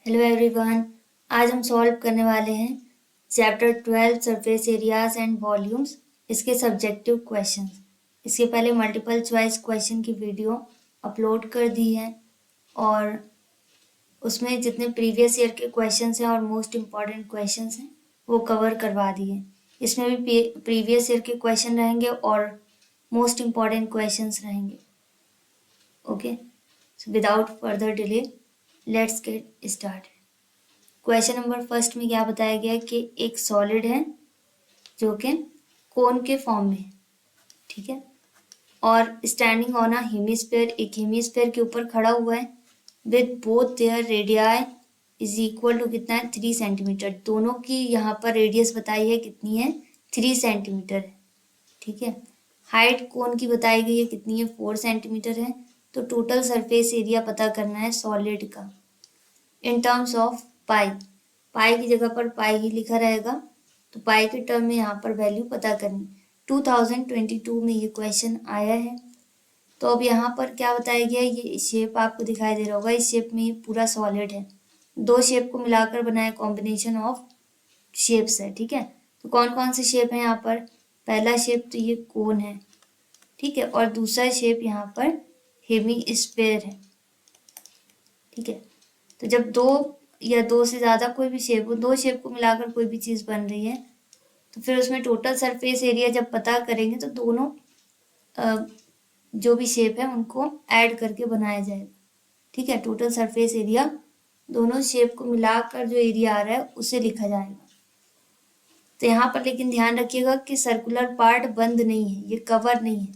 Hello everyone. आज हम solve करने वाले हैं chapter 12 surface areas and volumes, इसके सब्जेक्टिव क्वेश्चंस। इसके पहले मल्टीपल चॉइस क्वेश्चन की वीडियो अपलोड कर दी है और उसमें जितने प्रीवियस ईयर के क्वेश्चंस हैं और मोस्ट इम्पॉर्टेंट क्वेश्चंस हैं वो कवर करवा दिए। इसमें भी प्रीवियस ईयर के क्वेश्चन रहेंगे और मोस्ट इम्पॉर्टेंट क्वेश्चंस रहेंगे। Okay, so without further delay let's get started. Question number first में क्या बताया गया है कि एक सॉलिड है जो कि कोन के फॉर्म में है, ठीक है, और स्टैंडिंग ऑन अ हेमिस्फीयर, एक हेमिस्फीयर के ऊपर खड़ा हुआ है with both their radii is equal to कितना है 3 सेंटीमीटर। दोनों की यहाँ पर रेडियस बताई है कितनी है 3 सेंटीमीटर है, ठीक है। हाइट कोन की बताई गई है कितनी है 4 सेंटीमीटर है। तो टोटल सरफेस एरिया पता करना है सॉलिड का इन टर्म्स ऑफ पाई। पाई की जगह पर पाई ही लिखा रहेगा, तो पाई के टर्म में यहाँ पर वैल्यू पता करनी। 2022 में ये क्वेश्चन आया है। तो अब यहाँ पर क्या बताया गया है, ये शेप आपको दिखाई दे रहा होगा। इस शेप में ये पूरा सॉलिड है, दो शेप को मिलाकर बनाया कॉम्बिनेशन ऑफ शेप्स है, ठीक है। तो कौन कौन से शेप है यहाँ पर, पहला शेप तो ये कोन है, ठीक है, और दूसरा शेप यहाँ पर हेमी स्फीयर है, ठीक है। तो जब दो या दो से ज़्यादा कोई भी शेप हो, दो शेप को मिलाकर कोई भी चीज़ बन रही है, तो फिर उसमें टोटल सरफेस एरिया जब पता करेंगे तो दोनों जो भी शेप है उनको ऐड करके बनाया जाएगा, ठीक है। टोटल सरफेस एरिया दोनों शेप को मिलाकर जो एरिया आ रहा है उसे लिखा जाएगा। तो यहाँ पर लेकिन ध्यान रखिएगा कि सर्कुलर पार्ट बंद नहीं है, ये कवर नहीं है,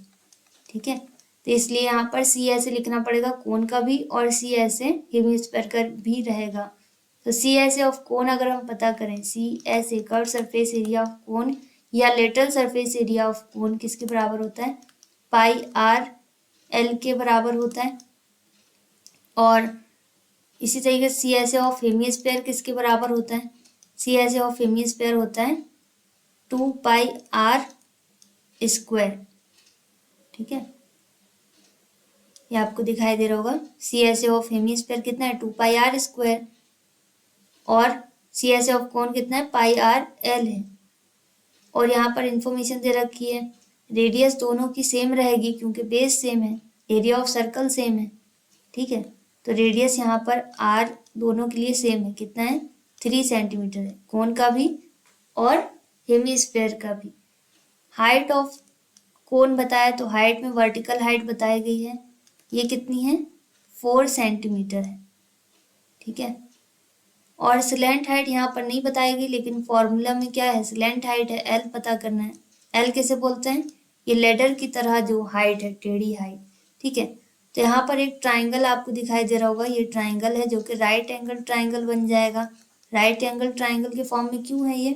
ठीक है। तो इसलिए यहाँ पर सी ऐसे लिखना पड़ेगा कोन का भी, और सी ऐसे हेमिस्फीयर का भी रहेगा। तो सी ऐसे ऑफ कोन अगर हम पता करें, सी ऐसे curve surface area of cone या lateral surface area of cone किसके बराबर होता है, पाई आर एल के बराबर होता है। और इसी तरीके से सी ऐसे ऑफ हेमिस्फीयर किसके बराबर होता है, सी ऐसे ऑफ हेमिस्फीयर होता है 2 पाई आर स्क्वायर, ठीक है। ये आपको दिखाई दे रहा होगा, C S A of hemisphere कितना है 2 पाई आर स्क्वायर, और सी एस ए ऑफ कोन कितना है पाई आर एल है। और यहाँ पर इंफॉर्मेशन दे रखी है, रेडियस दोनों की सेम रहेगी क्योंकि बेस सेम है, एरिया ऑफ सर्कल सेम है, ठीक है। तो रेडियस यहाँ पर आर दोनों के लिए सेम है, कितना है 3 सेंटीमीटर है, कोन का भी और हेमिस्फीयर का भी। हाइट ऑफ कोन बताया, तो हाइट में वर्टिकल हाइट बताई गई है, ये कितनी है 4 सेंटीमीटर है, ठीक है। और स्लैंट हाइट यहाँ पर नहीं बताई गई, लेकिन फॉर्मूला में क्या है स्लैंट हाइट है, एल पता करना है। एल किसे बोलते हैं, ये लेडर की तरह जो हाइट है, टेढ़ी हाइट, ठीक है। तो यहाँ पर एक ट्राइंगल आपको दिखाई दे रहा होगा, ये ट्राइंगल है जो कि राइट एंगल ट्राइंगल बन जाएगा। राइट एंगल ट्राइंगल के फॉर्म में क्यों है ये,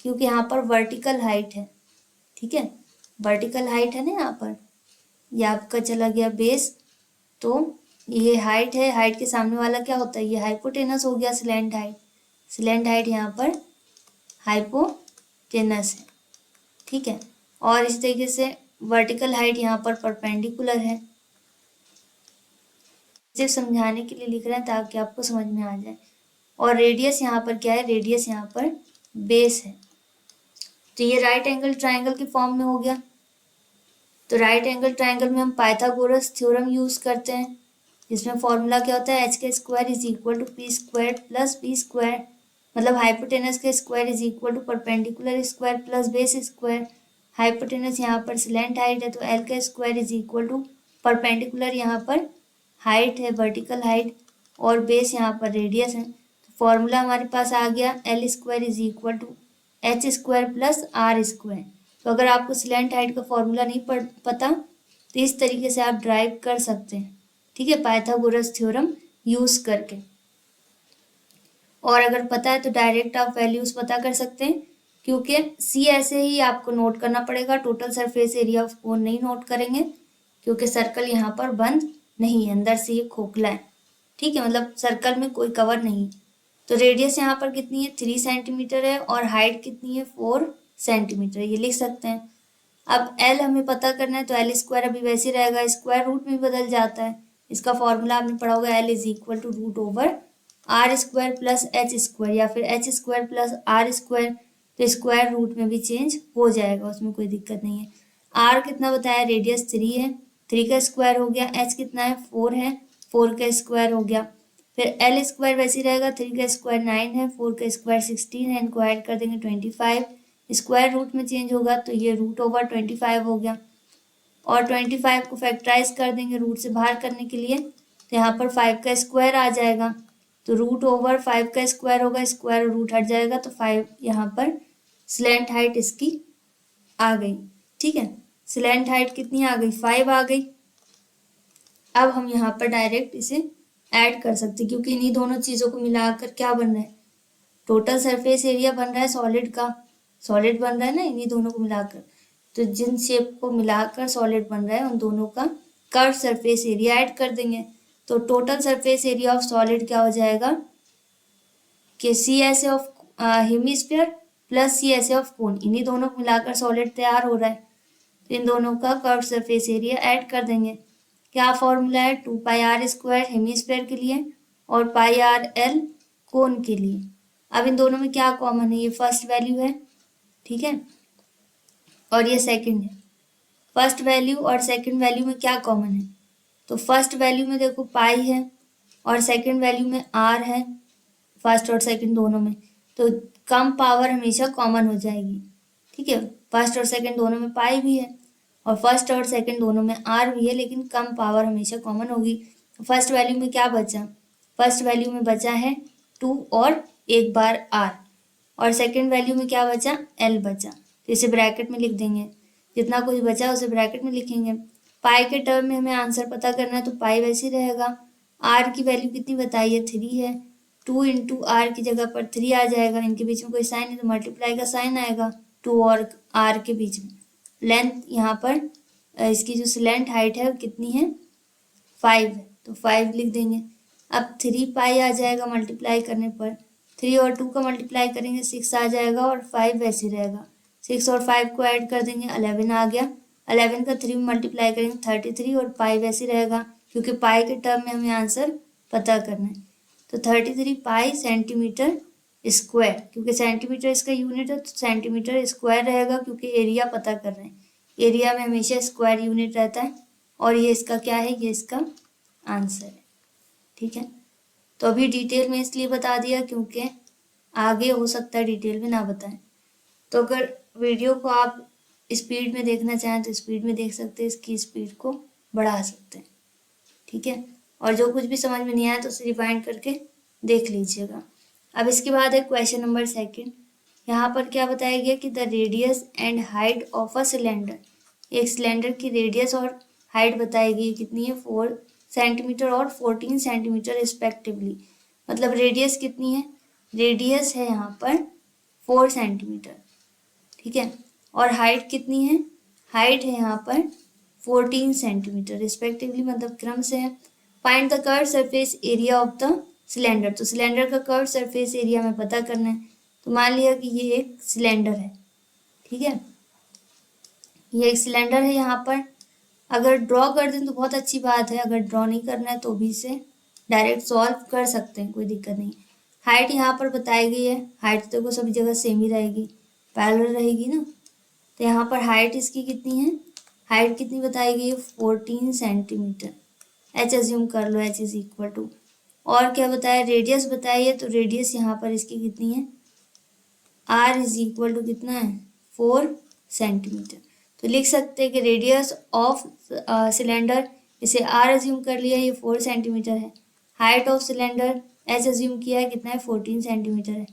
क्योंकि यहाँ पर वर्टिकल हाइट है, ठीक है, वर्टिकल हाइट है ना यहाँ पर। ये आपका चला गया बेस, तो ये हाइट है, हाइट के सामने वाला क्या होता है, ये हाइपोटेनस हो गया स्लैंट हाइट। स्लैंट हाइट यहाँ पर हाइपोटेनस है, ठीक है। और इस तरीके से वर्टिकल हाइट यहाँ पर परपेंडिकुलर है। सिर्फ समझाने के लिए लिख रहे हैं ताकि आपको समझ में आ जाए। और रेडियस यहाँ पर क्या है, रेडियस यहाँ पर बेस है। तो ये राइट एंगल ट्राइंगल के फॉर्म में हो गया। तो राइट एंगल ट्राइंगल में हम पाइथागोरस थ्योरम यूज करते हैं, जिसमें फॉर्मूला क्या होता है, एच के square is equal to P square plus B square, मतलब हाइपोटेनस के square is equal to perpendicular square plus base square. Hypotenuse यहाँ पर स्लैंट हाइट है, तो एल का square is equal to perpendicular यहाँ पर हाइट है, वर्टिकल हाइट, और बेस यहाँ पर रेडियस है। तो फॉर्मूला हमारे पास आ गया L square is equal to H square plus R square. तो अगर आपको स्लैंट हाइट का फॉर्मूला नहीं पता तो इस तरीके से आप ड्राइव कर सकते हैं, ठीक है, पाइथागोरस थ्योरम यूज करके। और अगर पता है तो डायरेक्ट आप वैल्यूज पता कर सकते हैं, क्योंकि सी ऐसे ही आपको नोट करना पड़ेगा, टोटल सरफेस एरिया ऑफ कोन नहीं नोट करेंगे क्योंकि सर्कल यहाँ पर बंद नहीं है, अंदर से ये खोखला है, ठीक है, मतलब सर्कल में कोई कवर नहीं। तो रेडियस यहाँ पर कितनी है 3 सेंटीमीटर है, और हाइट कितनी है 4 सेंटीमीटर, ये लिख सकते हैं। अब एल हमें पता करना है, तो एल स्क्वायर अभी वैसे रहेगा, स्क्वायर रूट में बदल जाता है। इसका फॉर्मूला आपने पढ़ा होगा, L is equal to root over R square plus H square या फिर H square plus R square, तो स्क्वायर रूट में भी चेंज हो जाएगा, उसमें कोई दिक्कत नहीं है। आर कितना बताया, रेडियस 3 है, 3 का स्क्वायर हो गया। एच कितना है, 4 है, 4 का स्क्वायर हो गया। फिर एल स्क्वायर वैसे ही रहेगा, 3 का स्क्वायर 9 है, 4 का स्क्वायर 16 है, इनको ऐड कर देंगे 25, स्क्वायर रूट में चेंज होगा तो ये √25 हो गया। और 25 को फैक्टराइज कर देंगे रूट से बाहर करने के लिए, तो यहाँ पर 5 का स्क्वायर आ जाएगा, तो √5 का स्क्वायर होगा, स्क्वायर रूट हट जाएगा, तो 5 यहाँ पर स्लैंट हाइट इसकी आ गई। ठीक है, स्लैंट हाइट कितनी आ गई, 5 आ गई। अब हम यहाँ पर डायरेक्ट इसे ऐड कर सकते, क्योंकि इन्हीं दोनों चीज़ों को मिलाकर क्या बन रहा है, टोटल सरफेस एरिया बन रहा है सॉलिड का, सॉलिड बन रहा है ना इन्हीं दोनों को मिलाकर। तो जिन शेप को मिलाकर सॉलिड बन रहा है उन दोनों का कर्व सरफेस एरिया ऐड कर देंगे, तो total surface area of solid क्या हो जाएगा कि CSA of hemisphere plus CSA of cone, इन्हीं दोनों को मिलाकर सॉलिड तैयार हो रहा है, तो इन दोनों का कर्व सरफेस एरिया ऐड कर देंगे। क्या फॉर्मूला है, 2πr² हेमिस्फीयर के लिए और πrl कोन के लिए। अब इन दोनों में क्या कॉमन है, ये फर्स्ट वैल्यू है, ठीक है, और ये सेकंड है। फर्स्ट वैल्यू और सेकंड वैल्यू में क्या कॉमन है, तो फर्स्ट वैल्यू में देखो पाई है और सेकंड वैल्यू में आर है, फर्स्ट और सेकंड दोनों में, तो कम पावर हमेशा कॉमन हो जाएगी। ठीक है, फर्स्ट और सेकंड दोनों में पाई भी है और फर्स्ट और सेकंड दोनों में आर भी है, लेकिन कम पावर हमेशा कॉमन होगी। तो फर्स्ट वैल्यू में क्या बचा, फर्स्ट वैल्यू में बचा है 2 और एक बार आर, और सेकंड वैल्यू में क्या बचा, एल बचा, तो इसे ब्रैकेट में लिख देंगे, जितना कुछ बचा उसे ब्रैकेट में लिखेंगे। पाई के टर्म में हमें आंसर पता करना है, तो पाई वैसे ही रहेगा। आर की वैल्यू कितनी बताई है, 3 है, 2 इंटू आर की जगह पर 3 आ जाएगा, इनके बीच में कोई साइन है तो मल्टीप्लाई का साइन आएगा 2 और आर के बीच में। लेंथ यहाँ पर इसकी जो स्लैंट हाइट है वो कितनी है, 5 है, तो 5 लिख देंगे। अब 3 पाई आ जाएगा मल्टीप्लाई करने पर, 3 और 2 का मल्टीप्लाई करेंगे 6 आ जाएगा और 5 वैसे रहेगा, 6 और 5 को ऐड कर देंगे 11 आ गया, 11 का 3 में मल्टीप्लाई करेंगे 33 और पाई वैसे रहेगा, क्योंकि पाई के टर्म में हमें आंसर पता करना है, तो 33 पाई सेंटीमीटर स्क्वायर, क्योंकि सेंटीमीटर इसका यूनिट है तो सेंटीमीटर स्क्वायर रहेगा, क्योंकि एरिया पता कर रहे हैं, एरिया में हमेशा स्क्वायर यूनिट रहता है, और ये इसका क्या है, ये इसका आंसर है। ठीक है, तो अभी डिटेल में इसलिए बता दिया क्योंकि आगे हो सकता है डिटेल में ना बताएं, तो अगर वीडियो को आप स्पीड में देखना चाहें तो स्पीड में देख सकते हैं, इसकी स्पीड को बढ़ा सकते हैं। ठीक है, और जो कुछ भी समझ में नहीं आया तो उसे रिवाइंड करके देख लीजिएगा। अब इसके बाद है क्वेश्चन नंबर 2। यहाँ पर क्या बताया गया कि the radius and height of a cylinder, एक सिलेंडर की रेडियस और हाइट बताई गई कितनी है, 4 सेंटीमीटर और 14 सेंटीमीटर रिस्पेक्टिवली। मतलब रेडियस कितनी है, रेडियस है यहाँ पर 4 सेंटीमीटर, ठीक है, और हाइट कितनी है, हाइट है यहाँ पर 14 सेंटीमीटर रिस्पेक्टिवली, मतलब क्रम से है। Find the curve surface area of the cylinder, तो सिलेंडर का कर्व सरफेस एरिया में पता करना है। तो मान लिया कि ये एक सिलेंडर है, ठीक है, ये एक सिलेंडर है। यहाँ पर अगर ड्रॉ कर दें तो बहुत अच्छी बात है, अगर ड्रॉ नहीं करना है तो भी इसे डायरेक्ट सॉल्व कर सकते हैं, कोई दिक्कत नहीं। हाइट यहाँ पर बताई गई है, हाइट तो सभी जगह सेम ही रहेगी, पैरेलल रहेगी ना, तो यहाँ पर हाइट इसकी कितनी है, हाइट कितनी बताई गई है, 14 सेंटीमीटर, एच एज्यूम कर लो, एच इज इक्वल टू, और क्या बताया, रेडियस बताई है, तो रेडियस यहाँ पर इसकी कितनी है, आर इज इक्वल टू कितना है, 4 सेंटीमीटर। तो लिख सकते हैं कि रेडियस ऑफ सिलेंडर, इसे आर एज्यूम कर लिया, ये 4 सेंटीमीटर है। Height of cylinder H assume किया है, कितना है, 14 सेंटीमीटर है।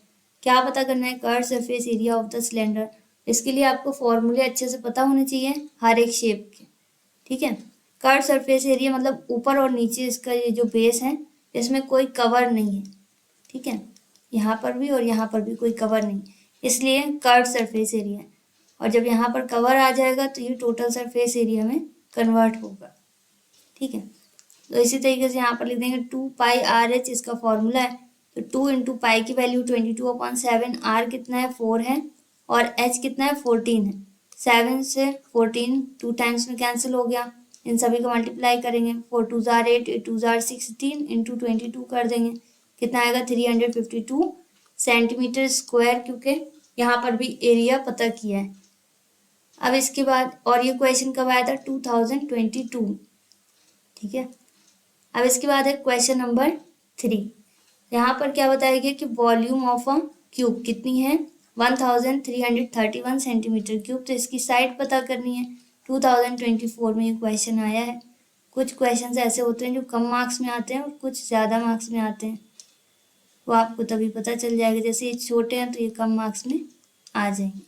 क्या पता करना है, curve surface area of the cylinder. इसके लिए आपको फॉर्मूले अच्छे से पता होने चाहिए हर एक शेप के, ठीक है। कर्व सरफेस एरिया मतलब ऊपर और नीचे इसका ये जो बेस है इसमें कोई कवर नहीं है, ठीक है, यहाँ पर भी और यहाँ पर भी कोई कवर नहीं, इसलिए कर्व सरफेस एरिया है। और जब यहाँ पर कवर आ जाएगा तो ये टोटल सरफेस एरिया में कन्वर्ट होगा, ठीक है। तो इसी तरीके से यहाँ पर लिख देंगे 2πRH, इसका फॉर्मूला है, तो 2 इंटू पाई की वैल्यू 22/7, आर कितना है, 4 है, और एच कितना है, 14 है। 7 से 14 2 टाइम्स में कैंसिल हो गया, इन सभी को मल्टीप्लाई करेंगे, 4 2 जार 8, 8 2 जार 16 इंटू 22 कर देंगे, कितना आएगा 352 सेंटीमीटर स्क्वायर, क्योंकि यहाँ पर भी एरिया पता किया है। अब इसके बाद, और ये क्वेश्चन कब आया था 2022, ठीक है। अब इसके बाद है क्वेश्चन नंबर 3। यहाँ पर क्या बताया गया कि वॉल्यूम ऑफ अ क्यूब कितनी है 1331 सेंटीमीटर क्यूब। तो इसकी साइड पता करनी है। 2024 में ये क्वेश्चन आया है। कुछ क्वेश्चंस ऐसे होते हैं जो कम मार्क्स में आते हैं और कुछ ज़्यादा मार्क्स में आते हैं, वो आपको तभी पता चल जाएगा। जैसे ये छोटे हैं तो ये कम मार्क्स में आ जाएंगे,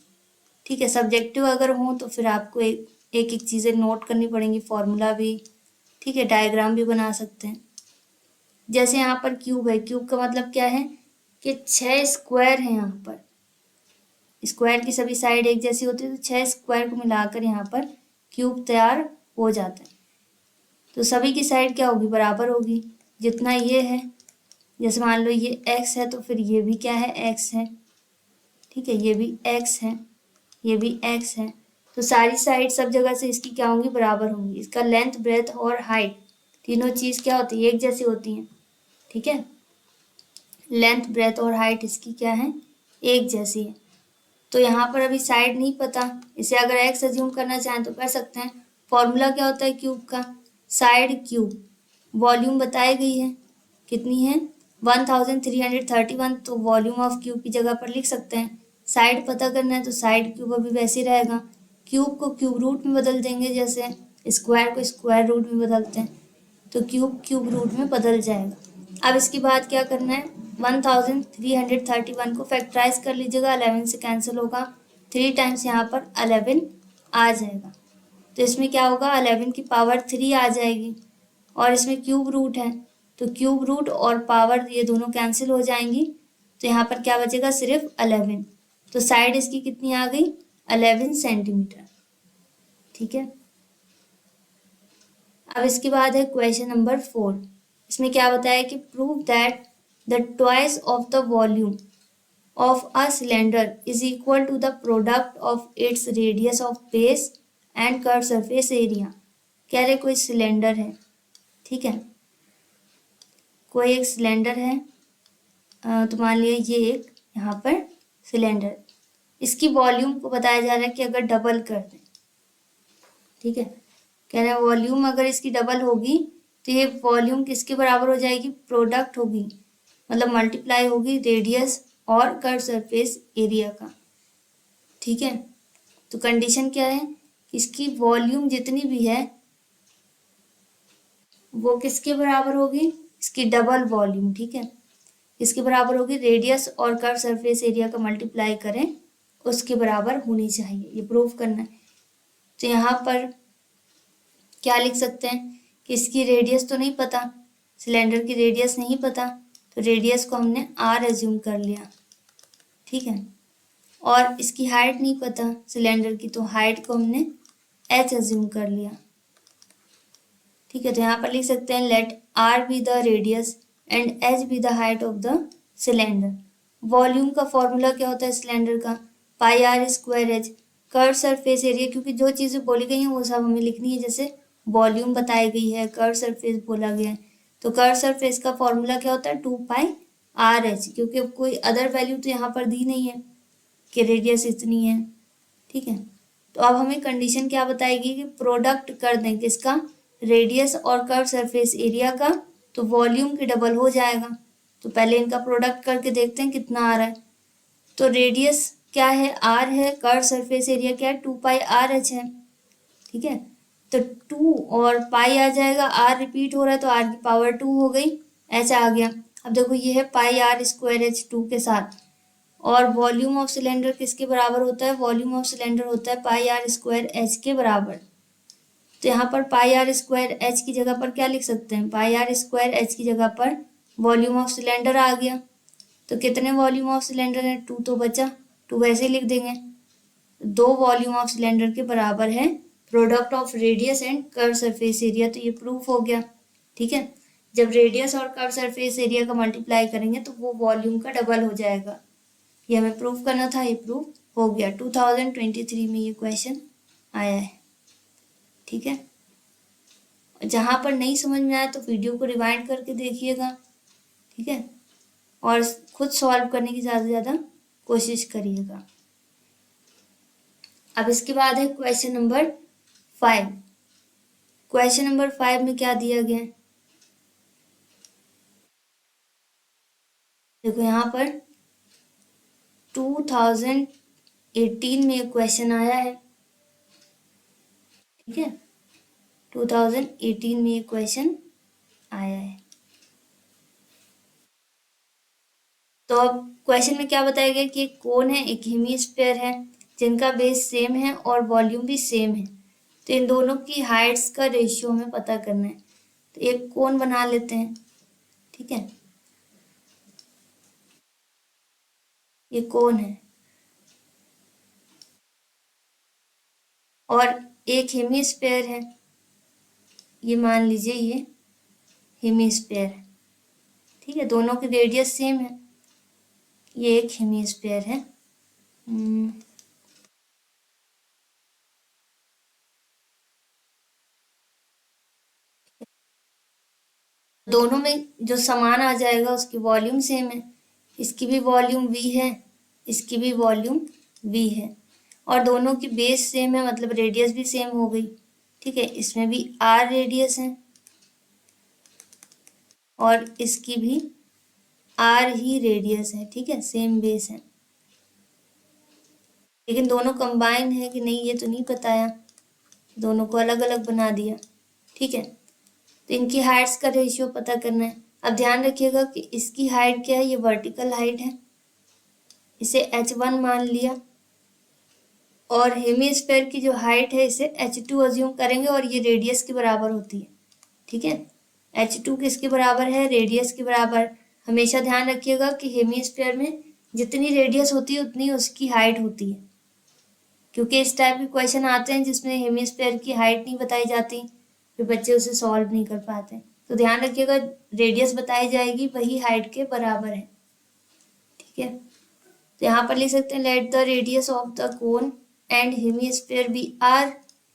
ठीक है। सब्जेक्टिव अगर हो तो फिर आपको एक एक चीज़ें नोट करनी पड़ेंगी, फॉर्मूला भी, ठीक है, डायग्राम भी बना सकते हैं। जैसे यहाँ पर क्यूब है, क्यूब का मतलब क्या है कि 6 स्क्वायर है। यहाँ पर स्क्वायर की सभी साइड एक जैसी होती है, तो 6 स्क्वायर को मिलाकर यहाँ पर क्यूब तैयार हो जाता है। तो सभी की साइड क्या होगी, बराबर होगी। जितना ये है, जैसे मान लो ये x है तो फिर ये भी क्या है, x है, ठीक है, ये भी x है, ये भी x है। तो सारी साइड सब जगह से इसकी क्या होंगी, बराबर होंगी। इसका लेंथ, ब्रेथ और हाइट तीनों चीज़ क्या होती है, एक जैसी होती हैं, ठीक है। लेंथ, ब्रेथ और हाइट इसकी क्या है, एक जैसी है। तो यहाँ पर अभी साइड नहीं पता, इसे अगर x अज्यूम करना चाहें तो कर सकते हैं। फॉर्मूला क्या होता है क्यूब का, साइड क्यूब। वॉल्यूम बताई गई है, कितनी है 1331, तो वॉल्यूम ऑफ क्यूब की जगह पर लिख सकते हैं। साइड पता करना है तो साइड क्यूब अभी वैसे ही रहेगा। क्यूब को क्यूब रूट में बदल देंगे, जैसे स्क्वायर को स्क्वायर रूट में बदलते हैं, तो क्यूब क्यूब रूट में बदल जाएगा। अब इसके बाद क्या करना है, 1331 को फैक्टराइज कर लीजिएगा, 11 से कैंसिल होगा, 3 टाइम्स यहाँ पर 11 आ जाएगा। तो इसमें क्या होगा, 11 की पावर 3 आ जाएगी, और इसमें क्यूब रूट है तो क्यूब रूट और पावर ये दोनों कैंसिल हो जाएंगी, तो यहाँ पर क्या बचेगा, सिर्फ 11। तो साइड इसकी कितनी आ गई, 11 सेंटीमीटर, ठीक है। अब इसके बाद है क्वेश्चन नंबर 4। इसमें क्या बताया कि prove that the twice of the volume of a cylinder is equal to the product of its radius of base and curve surface area. कह रहे कोई सिलेंडर है, ठीक है, कोई एक सिलेंडर है, तो मान लिया ये एक यहाँ पर सिलेंडर, इसकी वॉल्यूम को बताया जा रहा है कि अगर डबल कर दें, ठीक है, कह रहे हैं वॉल्यूम अगर इसकी डबल होगी तो ये वॉल्यूम किसके बराबर हो जाएगी, प्रोडक्ट होगी, मतलब मल्टीप्लाई होगी रेडियस और कर्व सरफेस एरिया का, ठीक है। तो कंडीशन क्या है, इसकी वॉल्यूम जितनी भी है वो किसके बराबर होगी, इसकी डबल वॉल्यूम, ठीक है, इसके बराबर होगी रेडियस और कर्व सरफेस एरिया का मल्टीप्लाई करें उसके बराबर होनी चाहिए, ये प्रूव करना है। तो यहाँ पर क्या लिख सकते हैं कि इसकी रेडियस तो नहीं पता, सिलेंडर की रेडियस नहीं पता, तो रेडियस को हमने r एज्यूम कर लिया, ठीक है। और इसकी हाइट नहीं पता सिलेंडर की, तो हाइट को हमने h एज्यूम कर लिया, ठीक है। तो यहाँ पर लिख सकते हैं let r be the radius and h be the height of the cylinder. Volume का फॉर्मूला क्या होता है सिलेंडर का, pi r square h. Curve surface area, क्योंकि जो चीज़ें बोली गई हैं वो सब हमें लिखनी है, जैसे वॉल्यूम बताई गई है, कर्व सरफेस बोला गया है, तो कर्व सरफेस का फॉर्मूला क्या होता है 2 पाई आर एच, क्योंकि कोई अदर वैल्यू तो यहाँ पर दी नहीं है कि रेडियस इतनी है, ठीक है। तो अब हमें कंडीशन क्या बताएगी कि प्रोडक्ट कर दें किसका, रेडियस और कर्व सरफेस एरिया का, तो वॉल्यूम की डबल हो जाएगा। तो पहले इनका प्रोडक्ट करके देखते हैं कितना आ रहा है। तो रेडियस क्या है, आर है, कर्व सरफेस एरिया क्या है 2 पाई आर एच है, ठीक है। तो 2 और पाई आ जाएगा, आर रिपीट हो रहा है तो आर की पावर 2 हो गई, एच आ गया। अब देखो ये है पाई आर स्क्वायर एच 2 के साथ, और वॉल्यूम ऑफ सिलेंडर किसके बराबर होता है, वॉल्यूम ऑफ सिलेंडर होता है पाई आर स्क्वायर एच के बराबर। तो यहाँ पर पाई आर स्क्वायर एच की जगह पर क्या लिख सकते हैं, पाई आर स्क्वायर एच की जगह पर वॉल्यूम ऑफ सिलेंडर आ गया। तो कितने वॉल्यूम ऑफ सिलेंडर है, 2 तो बचा, 2 वैसे ही लिख देंगे। 2 वॉल्यूम ऑफ सिलेंडर के बराबर है product of radius and curve surface area, तो ये प्रूफ हो गया, ठीक है। जब रेडियस और कर्व सरफेस एरिया का मल्टीप्लाई करेंगे तो वो वॉल्यूम का डबल हो जाएगा, ये हमें प्रूफ करना था, ये प्रूफ हो गया। 2023 में ये क्वेश्चन आया है, ठीक है। जहाँ पर नहीं समझ में आया तो वीडियो को रिवाइंड करके देखिएगा, ठीक है। और खुद सॉल्व करने की ज़्यादा से ज़्यादा कोशिश करिएगा। अब इसके बाद है क्वेश्चन नंबर 5। क्वेश्चन नंबर 5 में क्या दिया गया है, देखो यहाँ पर 2018 में क्वेश्चन आया है, ठीक है, 2018 में क्वेश्चन आया है। तो अब क्वेश्चन में क्या बताया गया कि एक कोन है, एक हेमिस्फीयर है, जिनका बेस सेम है और वॉल्यूम भी सेम है। तो इन दोनों की हाइट्स का रेशियो हमें पता करना है। तो एक कोन बना लेते हैं, ठीक है, ये कोन है और एक हेमिस्फीयर है, ये मान लीजिए ये हेमिस्फीयर है, ठीक है, दोनों की रेडियस सेम है, ये एक हेमिस्फीयर है। दोनों में जो समान आ जाएगा उसकी वॉल्यूम सेम है, इसकी भी वॉल्यूम v है, इसकी भी वॉल्यूम v है, और दोनों की बेस सेम है, मतलब रेडियस भी सेम हो गई, ठीक है, इसमें भी r रेडियस है और इसकी भी r ही रेडियस है, ठीक है, सेम बेस है। लेकिन दोनों कंबाइन है कि नहीं ये तो नहीं बताया, दोनों को अलग अलग बना दिया, ठीक है। तो इनकी हाइट्स का रेशियो पता करना है। अब ध्यान रखिएगा कि इसकी हाइट क्या है, ये वर्टिकल हाइट है, इसे h1 मान लिया, और हेमिस्फीयर की जो हाइट है इसे h2 अज्यूम करेंगे और ये रेडियस के बराबर होती है, ठीक है। h2 किसके बराबर है, रेडियस के बराबर। हमेशा ध्यान रखिएगा कि हेमिस्फीयर में जितनी रेडियस होती है उतनी उसकी हाइट होती है, क्योंकि इस टाइप के क्वेश्चन आते हैं जिसमें हेमिस्फीयर की हाइट नहीं बताई जाती, फिर बच्चे उसे सॉल्व नहीं कर पाते। तो ध्यान रखिएगा रेडियस बताई जाएगी वही हाइट के बराबर है, ठीक है। तो यहाँ पर लिख सकते हैं let the radius of the cone and hemisphere be r,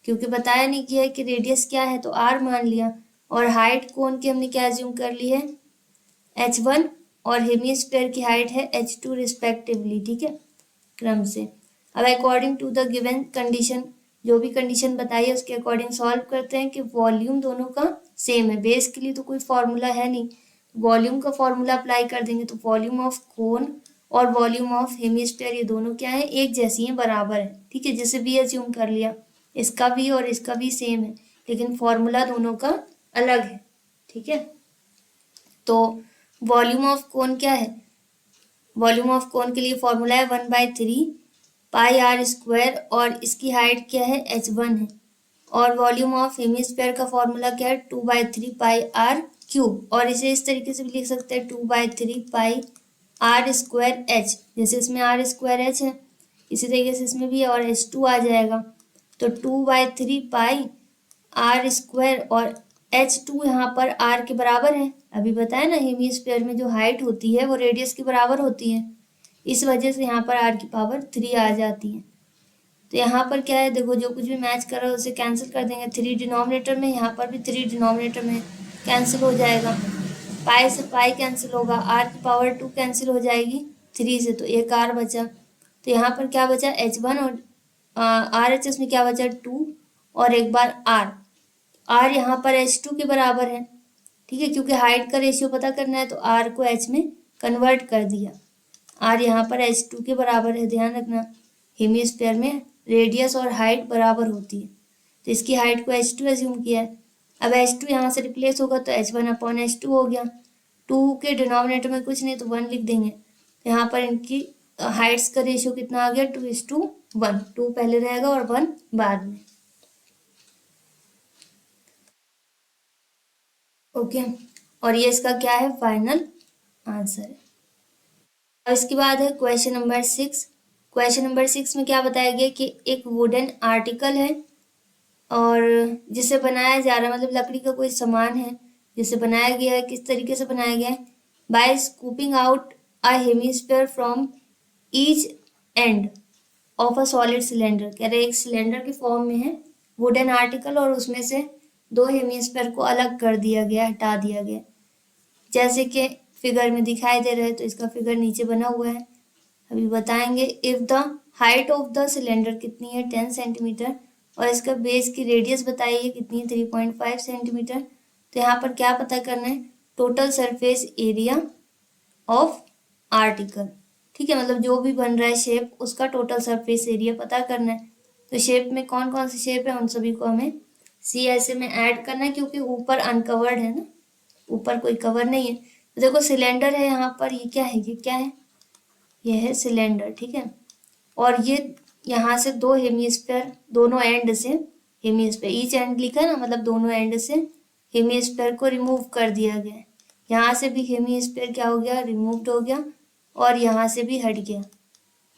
क्योंकि बताया नहीं किया है कि रेडियस क्या है तो r मान लिया, और हाइट कोन की हमने क्या अज्यूम कर ली है, h1, और हेमिस्फीयर की हाइट है h2 रिस्पेक्टिवली, ठीक है, क्रम से। अब according to the given condition, जो भी कंडीशन बताई है उसके अकॉर्डिंग सॉल्व करते हैं कि वॉल्यूम दोनों का सेम है। बेस के लिए तो कोई फॉर्मूला है नहीं, वॉल्यूम का फॉर्मूला अप्लाई कर देंगे तो वॉल्यूम ऑफ कोन और वॉल्यूम ऑफ हेमिस्फीयर ये दोनों क्या है, एक जैसी हैं, बराबर है, ठीक है, जैसे भी अज्यूम कर लिया, इसका भी और इसका भी सेम है, लेकिन फॉर्मूला दोनों का अलग है, ठीक है। तो वॉल्यूम ऑफ कोन क्या है, वॉल्यूम ऑफ कोन के लिए फॉर्मूला है 1/3 पाई आर स्क्वायर, और इसकी हाइट क्या है, h1 है, और वॉल्यूम ऑफ हेमिस्फीयर का फॉर्मूला क्या है, 2/3 पाई आर क्यूब, और इसे इस तरीके से भी लिख सकते हैं 2/3 पाई आर स्क्वायर एच, जैसे इसमें आर स्क्वायर एच है इसी तरीके से इसमें भी है, और h2 आ जाएगा, तो 2/3 पाई आर स्क्वायर, और h2 यहाँ पर r के बराबर है, अभी बताया ना हेमिस्फीयर में जो हाइट होती है वो रेडियस के बराबर होती है, इस वजह से यहाँ पर r की पावर 3 आ जाती है। तो यहाँ पर क्या है, देखो जो कुछ भी मैच कर रहा है उसे कैंसिल कर देंगे, 3 डिनोमिनेटर में, यहाँ पर भी 3 डिनोमिनेटर में, कैंसिल हो जाएगा, पाई से पाई कैंसिल होगा, r की पावर 2 कैंसिल हो जाएगी 3 से, तो एक r बचा। तो यहाँ पर क्या बचा, h1 और RHS में क्या बचा 2 और एक बार r यहाँ पर h2 के बराबर है, ठीक है, क्योंकि हाइट का रेशियो पता करना है तो r को h में कन्वर्ट कर दिया, r यहाँ पर h2 के बराबर है। ध्यान रखना हेमिस्फीयर में रेडियस और हाइट बराबर होती है, तो इसकी हाइट को h2 एज्यूम किया है। अब h2 यहाँ से रिप्लेस होगा तो h1/h2 हो गया, 2 के डिनोमिनेटर में कुछ नहीं तो 1 लिख देंगे, तो यहाँ पर इनकी हाइट्स का रेशियो कितना आ गया, 2:1, 2 पहले रहेगा और 1 बाद में, ओके। और ये इसका क्या है, फाइनल आंसर है। अब इसके बाद है क्वेश्चन नंबर 6। क्वेश्चन नंबर 6 में क्या बताया गया कि एक वुडन आर्टिकल है और जिसे बनाया जा रहा है, मतलब लकड़ी का कोई सामान है जिसे बनाया गया है, किस तरीके से बनाया गया है, by scooping out a hemisphere from each end of a solid cylinder. कह रहे एक सिलेंडर के फॉर्म में है वुडन आर्टिकल और उसमें से 2 हेमिस्फीयर को अलग कर दिया गया, हटा दिया गया, जैसे कि फिगर में दिखाई दे रहा है, तो इसका फिगर नीचे बना हुआ है, अभी बताएंगे। If the height of the cylinder कितनी है 10 सेंटीमीटर और इसका बेस की रेडियस बताइए कितनी है 3.5 सेंटीमीटर। तो यहाँ पर क्या पता करना है, total surface area of article, ठीक है, मतलब जो भी बन रहा है शेप उसका टोटल सरफेस एरिया पता करना है। तो शेप में कौन कौन सी शेप है उन सभी को हमें सी ऐसे में ऐड करना है, क्योंकि ऊपर अनकवर्ड है ना, ऊपर कोई कवर नहीं है। तो देखो सिलेंडर है यहाँ पर, ये क्या है, ये क्या है, ये है सिलेंडर, ठीक है। और ये यहाँ से दो हेमिस्फीयर, दोनों एंड से हेमिस्फीयर, ईच एंड लिखा है ना, मतलब दोनों एंड से हेमिस्फीयर को रिमूव कर दिया गया है। यहाँ से भी हेमिस्फीयर क्या हो गया, रिमूव्ड हो गया, और यहाँ से भी हट गया,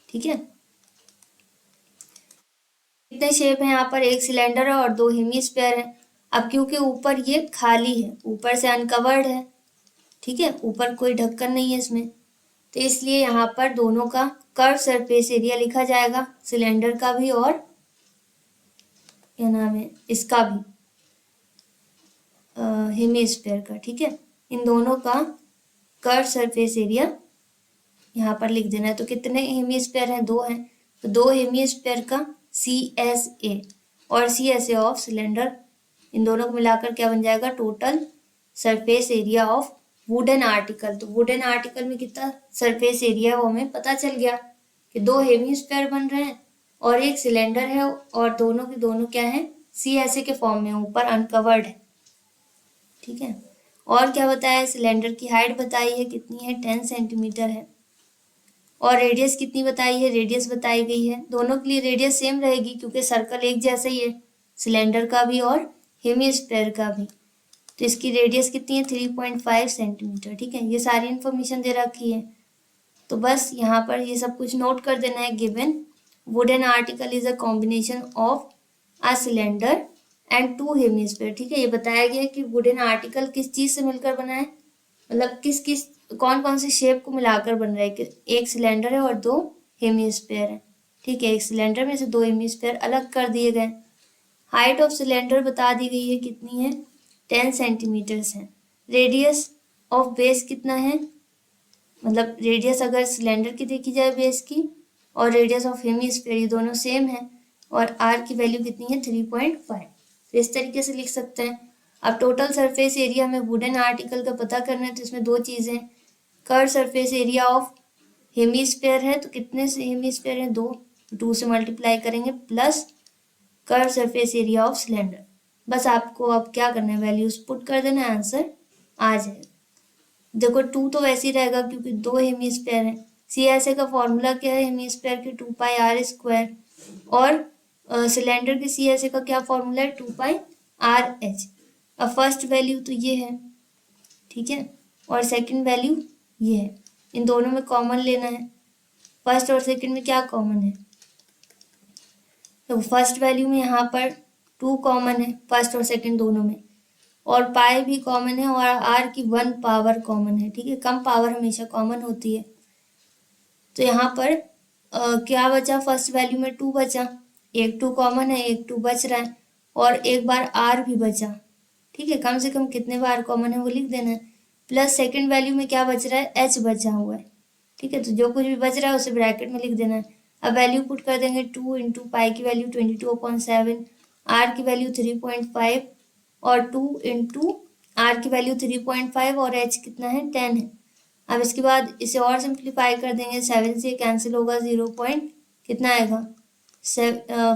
ठीक है। कितने शेप है यहाँ पर, एक सिलेंडर है और दो हेमिस्फीयर है। अब क्योंकि ऊपर ये खाली है, ऊपर से अनकवर्ड है, ठीक है, ऊपर कोई ढक्कन नहीं है इसमें, तो इसलिए यहाँ पर दोनों का कर्व सरफेस एरिया लिखा जाएगा, सिलेंडर का भी और क्या नाम है इसका भी, हेमिस्फीयर का, ठीक है। इन दोनों का कर्व सरफेस एरिया यहाँ पर लिख देना है। तो कितने हेमिस्फीयर हैं, दो हैं, तो दो हेमिस्फीयर का CSA और CSA ऑफ सिलेंडर, इन दोनों को मिलाकर क्या बन जाएगा, total surface area of wooden article. तो वुडन आर्टिकल में कितना सरफेस एरिया है वो हमें पता चल गया कि दो हेमिस्फीयर बन रहे हैं और एक सिलेंडर है, और दोनों के दोनों क्या है, CSA के फॉर्म में, ऊपर अनकवर्ड है, ठीक है। और क्या बताया है, सिलेंडर की हाइट बताई है कितनी है 10 सेंटीमीटर है, और रेडियस कितनी बताई है, रेडियस बताई गई है। दोनों के लिए रेडियस सेम रहेगी क्योंकि सर्कल एक जैसा ही है, सिलेंडर का भी और हेमिस्फीयर का भी। तो इसकी रेडियस कितनी है 3.5 सेंटीमीटर, ठीक है। ये सारी इन्फॉर्मेशन दे रखी है, तो बस यहाँ पर ये सब कुछ नोट कर देना है। Given wooden article is a combination of a cylinder and two hemisphere, ठीक है। ये बताया गया कि वुडन आर्टिकल किस चीज से मिलकर बना है, मतलब किस किस कौन कौन से शेप को मिलाकर बन रहा है, कि एक सिलेंडर है और दो हेमिस्फीयर है, ठीक है। एक सिलेंडर में से दो हेमिस्फीयर अलग कर दिए गए। हाइट ऑफ सिलेंडर बता दी गई है कितनी है 10 सेंटीमीटर्स है। रेडियस ऑफ बेस कितना है, मतलब रेडियस अगर सिलेंडर की देखी जाए बेस की और रेडियस ऑफ हेमिस्फीयर ये दोनों सेम है, और आर की वैल्यू कितनी है 3.5। तो इस तरीके से लिख सकते हैं। अब टोटल सरफेस एरिया में वुडन आर्टिकल का पता करना है, तो इसमें दो चीज़ें, curve surface area of hemisphere है, तो कितने से हेमिस्फीयर है, दो, 2 से मल्टीप्लाई करेंगे, plus curve surface area of cylinder. बस आपको अब क्या करना है, वैल्यूज पुट कर देना, आंसर आ जाएगा। देखो 2 तो वैसे ही रहेगा क्योंकि दो हेमिस्फीयर है। CSA का फॉर्मूला क्या है, हेमिस्फीयर की 2πr², और सिलेंडर के CSA का क्या फॉर्मूला है 2πrh। अब फर्स्ट वैल्यू तो ये है, ठीक है, और सेकंड वैल्यू ये है, इन दोनों में कॉमन लेना है। फर्स्ट और सेकंड में क्या कॉमन है, तो फर्स्ट वैल्यू में यहाँ पर 2 कॉमन है, फर्स्ट और सेकंड दोनों में, और पाई भी कॉमन है, और आर की 1 पावर कॉमन है, ठीक है। कम पावर हमेशा कॉमन होती है। तो यहाँ पर क्या बचा, फर्स्ट वैल्यू में 2 बचा, एक 2 कॉमन है, एक 2 बच रहा है, और एक बार आर भी बचा, ठीक है। कम से कम कितने बार कॉमन है वो लिख देना है। प्लस सेकंड वैल्यू में क्या बच रहा है, एच बचा हुआ है, ठीक है। तो जो कुछ भी बच रहा है उसे ब्रैकेट में लिख देना है। अब वैल्यू पुट कर देंगे, 2 इंटू पाई की वैल्यू 22/7, आर की वैल्यू 3.5, और 2 इंटू आर की वैल्यू 3.5, और एच कितना है 10 है। अब इसके बाद इसे और सिंप्लीफाई कर देंगे, 7 से कैंसिल होगा, 0 पॉइंट कितना आएगा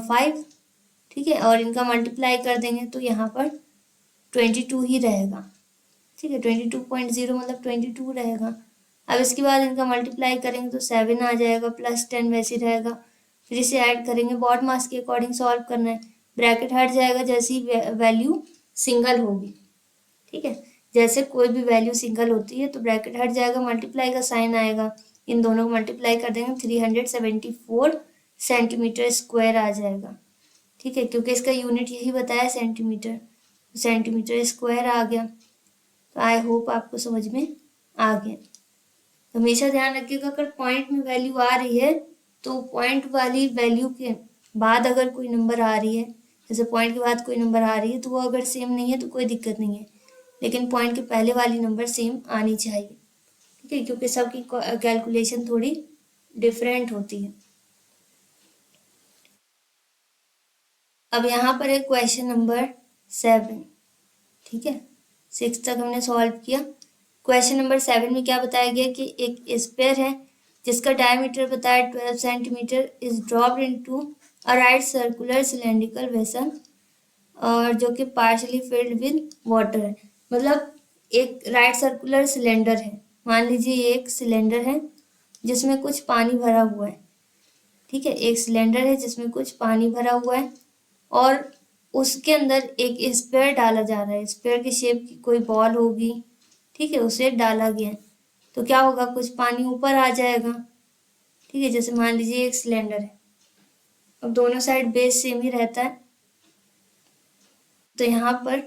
5, ठीक है, और इनका मल्टीप्लाई कर देंगे तो यहाँ पर 22 ही रहेगा, ठीक है। 22.0 मतलब 22 रहेगा। अब इसके बाद इनका मल्टीप्लाई करेंगे तो 7 आ जाएगा, प्लस 10 वैसे ही रहेगा, फिर इसे ऐड करेंगे, बॉड मास के अकॉर्डिंग सॉल्व करना है। ब्रैकेट हट जाएगा जैसे ही वैल्यू सिंगल होगी, ठीक है। जैसे कोई भी वैल्यू सिंगल होती है तो ब्रैकेट हट जाएगा, मल्टीप्लाई का साइन आएगा, इन दोनों को मल्टीप्लाई कर देंगे, 374 सेंटीमीटर स्क्वायर आ जाएगा, ठीक है, क्योंकि इसका यूनिट यही बताया सेंटीमीटर, सेंटीमीटर स्क्वायर आ गया। तो आई होप आपको समझ में आ गया। हमेशा ध्यान रखिएगा अगर पॉइंट में वैल्यू आ रही है तो पॉइंट वाली वैल्यू के बाद अगर कोई नंबर आ रही है, जैसे पॉइंट के बाद कोई नंबर आ रही है तो वो अगर सेम नहीं है तो कोई दिक्कत नहीं है, लेकिन पॉइंट के पहले वाली नंबर सेम आनी चाहिए। ठीक है, क्योंकि सबकी कैलकुलेशन थोड़ी डिफरेंट होती है। अब यहाँ पर है क्वेश्चन नंबर 7। ठीक है, 6 तक हमने सॉल्व किया। क्वेश्चन नंबर 7 में क्या बताया गया कि एक स्फीयर है जिसका डायमीटर बताया 12 centimetre is dropped into a right circular cylindrical vessel, और जो कि पार्शली फिल्ड विद वाटर है। मतलब एक राइट सर्कुलर सिलेंडर है, मान लीजिए ये एक सिलेंडर है जिसमें कुछ पानी भरा हुआ है। ठीक है, एक सिलेंडर है जिसमें कुछ पानी भरा हुआ है और उसके अंदर एक स्फीयर डाला जा रहा है। स्फीयर की शेप की कोई बॉल होगी, ठीक है, उसे डाला गया है। तो क्या होगा, कुछ पानी ऊपर आ जाएगा। ठीक है, जैसे मान लीजिए एक सिलेंडर है, अब दोनों साइड बेस सेम ही रहता है। तो यहाँ पर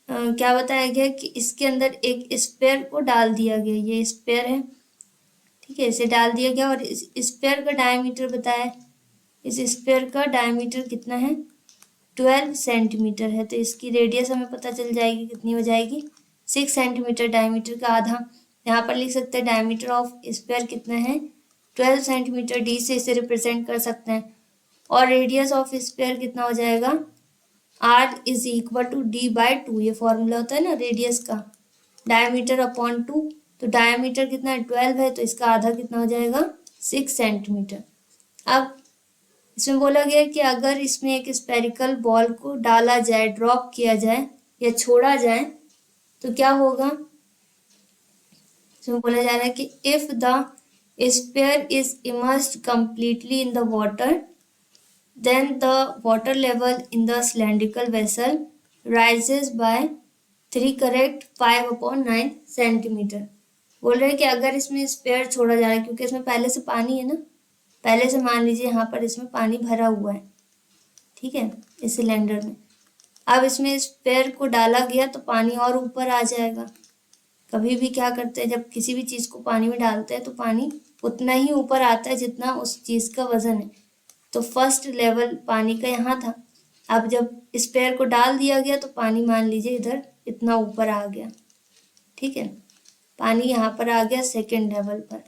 क्या बताया गया कि इसके अंदर एक स्फीयर को डाल दिया गया। ये स्फीयर है, ठीक है, इसे डाल दिया गया और इस स्फीयर का डायमीटर बताया। इस स्फीयर का डायमीटर कितना है, 12 सेंटीमीटर है। तो इसकी रेडियस हमें पता चल जाएगी, कितनी हो जाएगी, 6 सेंटीमीटर। डायमीटर का आधा यहाँ पर लिख सकते हैं। डायमीटर ऑफ स्फीयर कितना है, 12 सेंटीमीटर। डी से इसे रिप्रेजेंट कर सकते हैं। और रेडियस ऑफ स्फीयर कितना हो जाएगा, R is equal to D by 2। ये फॉर्मूला होता है ना रेडियस का, डायमीटर अपॉन 2। तो डायमीटर कितना है, 12 है, तो इसका आधा कितना हो जाएगा, 6 सेंटीमीटर। अब इसमें बोला गया कि अगर इसमें एक स्पेरिकल बॉल को डाला जाए, ड्रॉप किया जाए या छोड़ा जाए तो क्या होगा। इसमें बोला जा रहा है कि if the sphere is immersed completely in the water then the water level in the cylindrical vessel rises by 3 correct 5/9 centimetre. बोल रहे हैं कि अगर इसमें स्फीयर छोड़ा जा रहा है, क्योंकि इसमें पहले से पानी है ना, पहले से मान लीजिए यहाँ पर इसमें पानी भरा हुआ है, ठीक है, इस सिलेंडर में। अब इसमें स्फीयर को डाला गया तो पानी और ऊपर आ जाएगा। कभी भी क्या करते हैं, जब किसी भी चीज़ को पानी में डालते हैं तो पानी उतना ही ऊपर आता है जितना उस चीज़ का वजन है। तो फर्स्ट लेवल पानी का यहाँ था, अब जब स्फीयर को डाल दिया गया तो पानी मान लीजिए इधर इतना ऊपर आ गया। ठीक है, पानी यहाँ पर आ गया सेकेंड लेवल पर।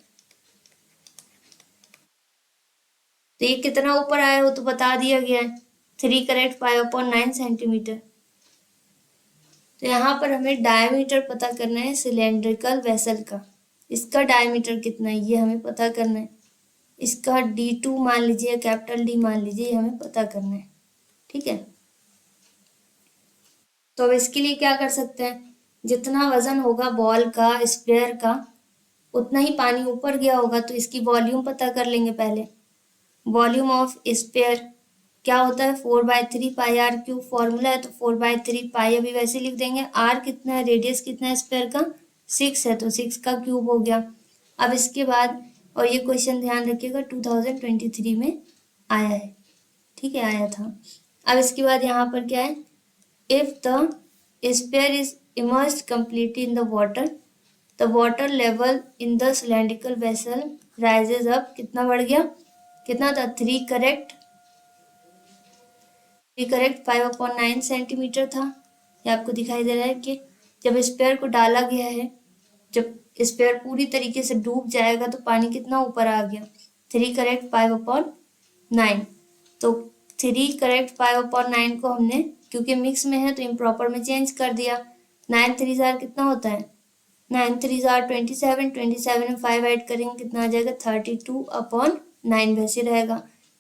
तो ये कितना ऊपर आया वो तो बता दिया गया है, 3 करेक्ट 5/9 सेंटीमीटर। तो यहाँ पर हमें डायमीटर पता करना है सिलेंड्रिकल वेसल का। इसका डायमीटर कितना है ये हमें पता करना है। इसका D2 मान लीजिए, कैपिटल डी मान लीजिए, हमें पता करना है। ठीक है, तो अब इसके लिए क्या कर सकते हैं, जितना वजन होगा बॉल का, स्फीयर का, उतना ही पानी ऊपर गया होगा। तो इसकी वॉल्यूम पता कर लेंगे पहले। वॉल्यूम ऑफ स्फीयर क्या होता है, 4/3 पाई आर क्यूब फॉर्मूला है। तो 4/3 पाई अभी वैसे लिख देंगे। आर कितना है, रेडियस कितना है स्फीयर का, 6 है, तो 6 का क्यूब हो गया। अब इसके बाद, और ये क्वेश्चन ध्यान रखिएगा 2023 में आया है, ठीक है, आया था। अब इसके बाद यहाँ पर क्या है, if the sphere is immersed completely in the water, the water level in the cylindrical vessel rises up। कितना बढ़ गया, कितना था, 3 करेक्ट 5/9 सेंटीमीटर था। ये आपको दिखाई दे रहा है कि जब स्फीयर को डाला गया है, जब स्फीयर पूरी तरीके से डूब जाएगा तो पानी कितना ऊपर आ गया, 3 करेक्ट 5/9। तो 3 करेक्ट 5/9 को हमने, क्योंकि मिक्स में है तो इम्प्रॉपर में चेंज कर दिया। 9 3 कितना होता है, 9 3 27, 27 में 5 ऐड करेंगे कितना आ जाएगा, 32/9 वैसे रहेगा।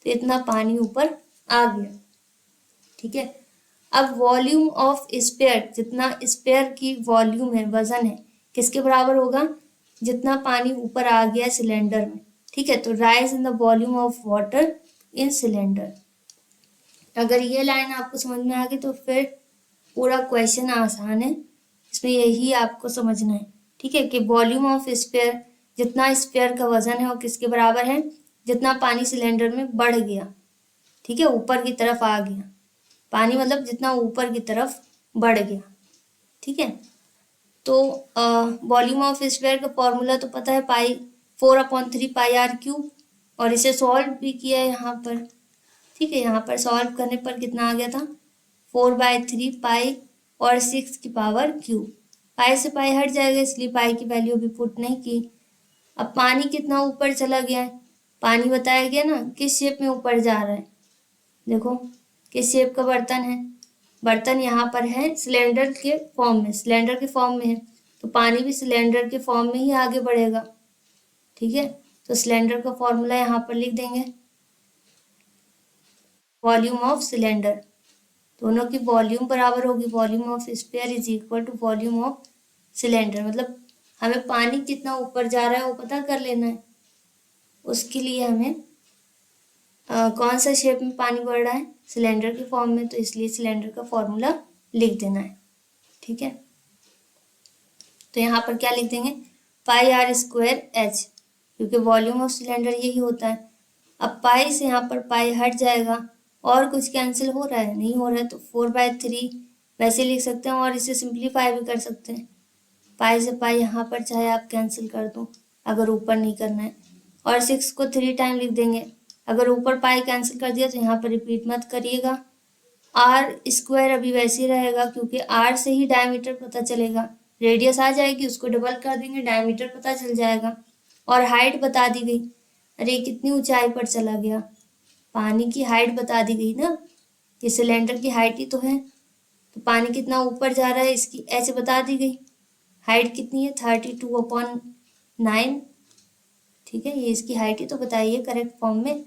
तो इतना पानी ऊपर आ गया। ठीक है, अब वॉल्यूम ऑफ स्फीयर, जितना स्फीयर की वॉल्यूम है, वजन है, किसके बराबर होगा, जितना पानी ऊपर आ गया सिलेंडर में। ठीक है, तो rise in the volume of water in cylinder. अगर ये लाइन आपको समझ में आ गई तो फिर पूरा क्वेश्चन आसान है, इसमें यही आपको समझना है। ठीक है, कि वॉल्यूम ऑफ स्फीयर, जितना स्फीयर का वजन है वो किसके बराबर है, जितना पानी सिलेंडर में बढ़ गया। ठीक है, ऊपर की तरफ आ गया पानी, मतलब जितना ऊपर की तरफ बढ़ गया। ठीक है, तो वॉल्यूम ऑफ स्फीयर का फॉर्मूला तो पता है, 4/3 पाई आर क्यूब, और इसे सॉल्व भी किया है यहाँ पर। ठीक है, यहाँ पर सॉल्व करने पर कितना आ गया था, 4/3 पाई और 6 की पावर क्यूब। पाई से पाई हट जाएगा, इसलिए पाई की वैल्यू अभी पुट नहीं की। अब पानी कितना ऊपर चला गया है, पानी बताया गया ना किस शेप में ऊपर जा रहा है। देखो किस शेप का बर्तन है, बर्तन यहाँ पर है सिलेंडर के फॉर्म में, सिलेंडर के फॉर्म में है, तो पानी भी सिलेंडर के फॉर्म में ही आगे बढ़ेगा। ठीक है, तो सिलेंडर का फॉर्मूला यहाँ पर लिख देंगे, वॉल्यूम ऑफ सिलेंडर, दोनों की वॉल्यूम बराबर होगी, volume of sphere is equal to volume of cylinder. मतलब हमें पानी कितना ऊपर जा रहा है वो पता कर लेना है, उसके लिए हमें कौन सा शेप में पानी बढ़ रहा है, सिलेंडर के फॉर्म में, तो इसलिए सिलेंडर का फॉर्मूला लिख देना है। ठीक है, तो यहाँ पर क्या लिख देंगे, पाई आर स्क्वायर एच, क्योंकि वॉल्यूम ऑफ सिलेंडर यही होता है। अब पाई से यहाँ पर पाई हट जाएगा, और कुछ कैंसिल हो रहा है, नहीं हो रहा है, तो 4/3 वैसे लिख सकते हैं, और इसे सिंप्लीफाई भी कर सकते हैं। पाई से पाई यहाँ पर चाहे आप कैंसिल कर दो अगर ऊपर नहीं करना है, और 6 को 3 टाइम लिख देंगे। अगर ऊपर पाई कैंसिल कर दिया तो यहाँ पर रिपीट मत करिएगा। आर स्क्वायर अभी वैसे ही रहेगा, क्योंकि आर से ही डायमीटर पता चलेगा, रेडियस आ जाएगी उसको डबल कर देंगे, डायमीटर पता चल जाएगा। और हाइट बता दी गई, अरे कितनी ऊंचाई पर चला गया, पानी की हाइट बता दी गई ना, ये सिलेंडर की हाइट ही तो है, तो पानी कितना ऊपर जा रहा है इसकी एच बता दी गई। हाइट कितनी है, 32/9। ठीक है, ये इसकी हाइट ही तो बताइए करेक्ट फॉर्म में,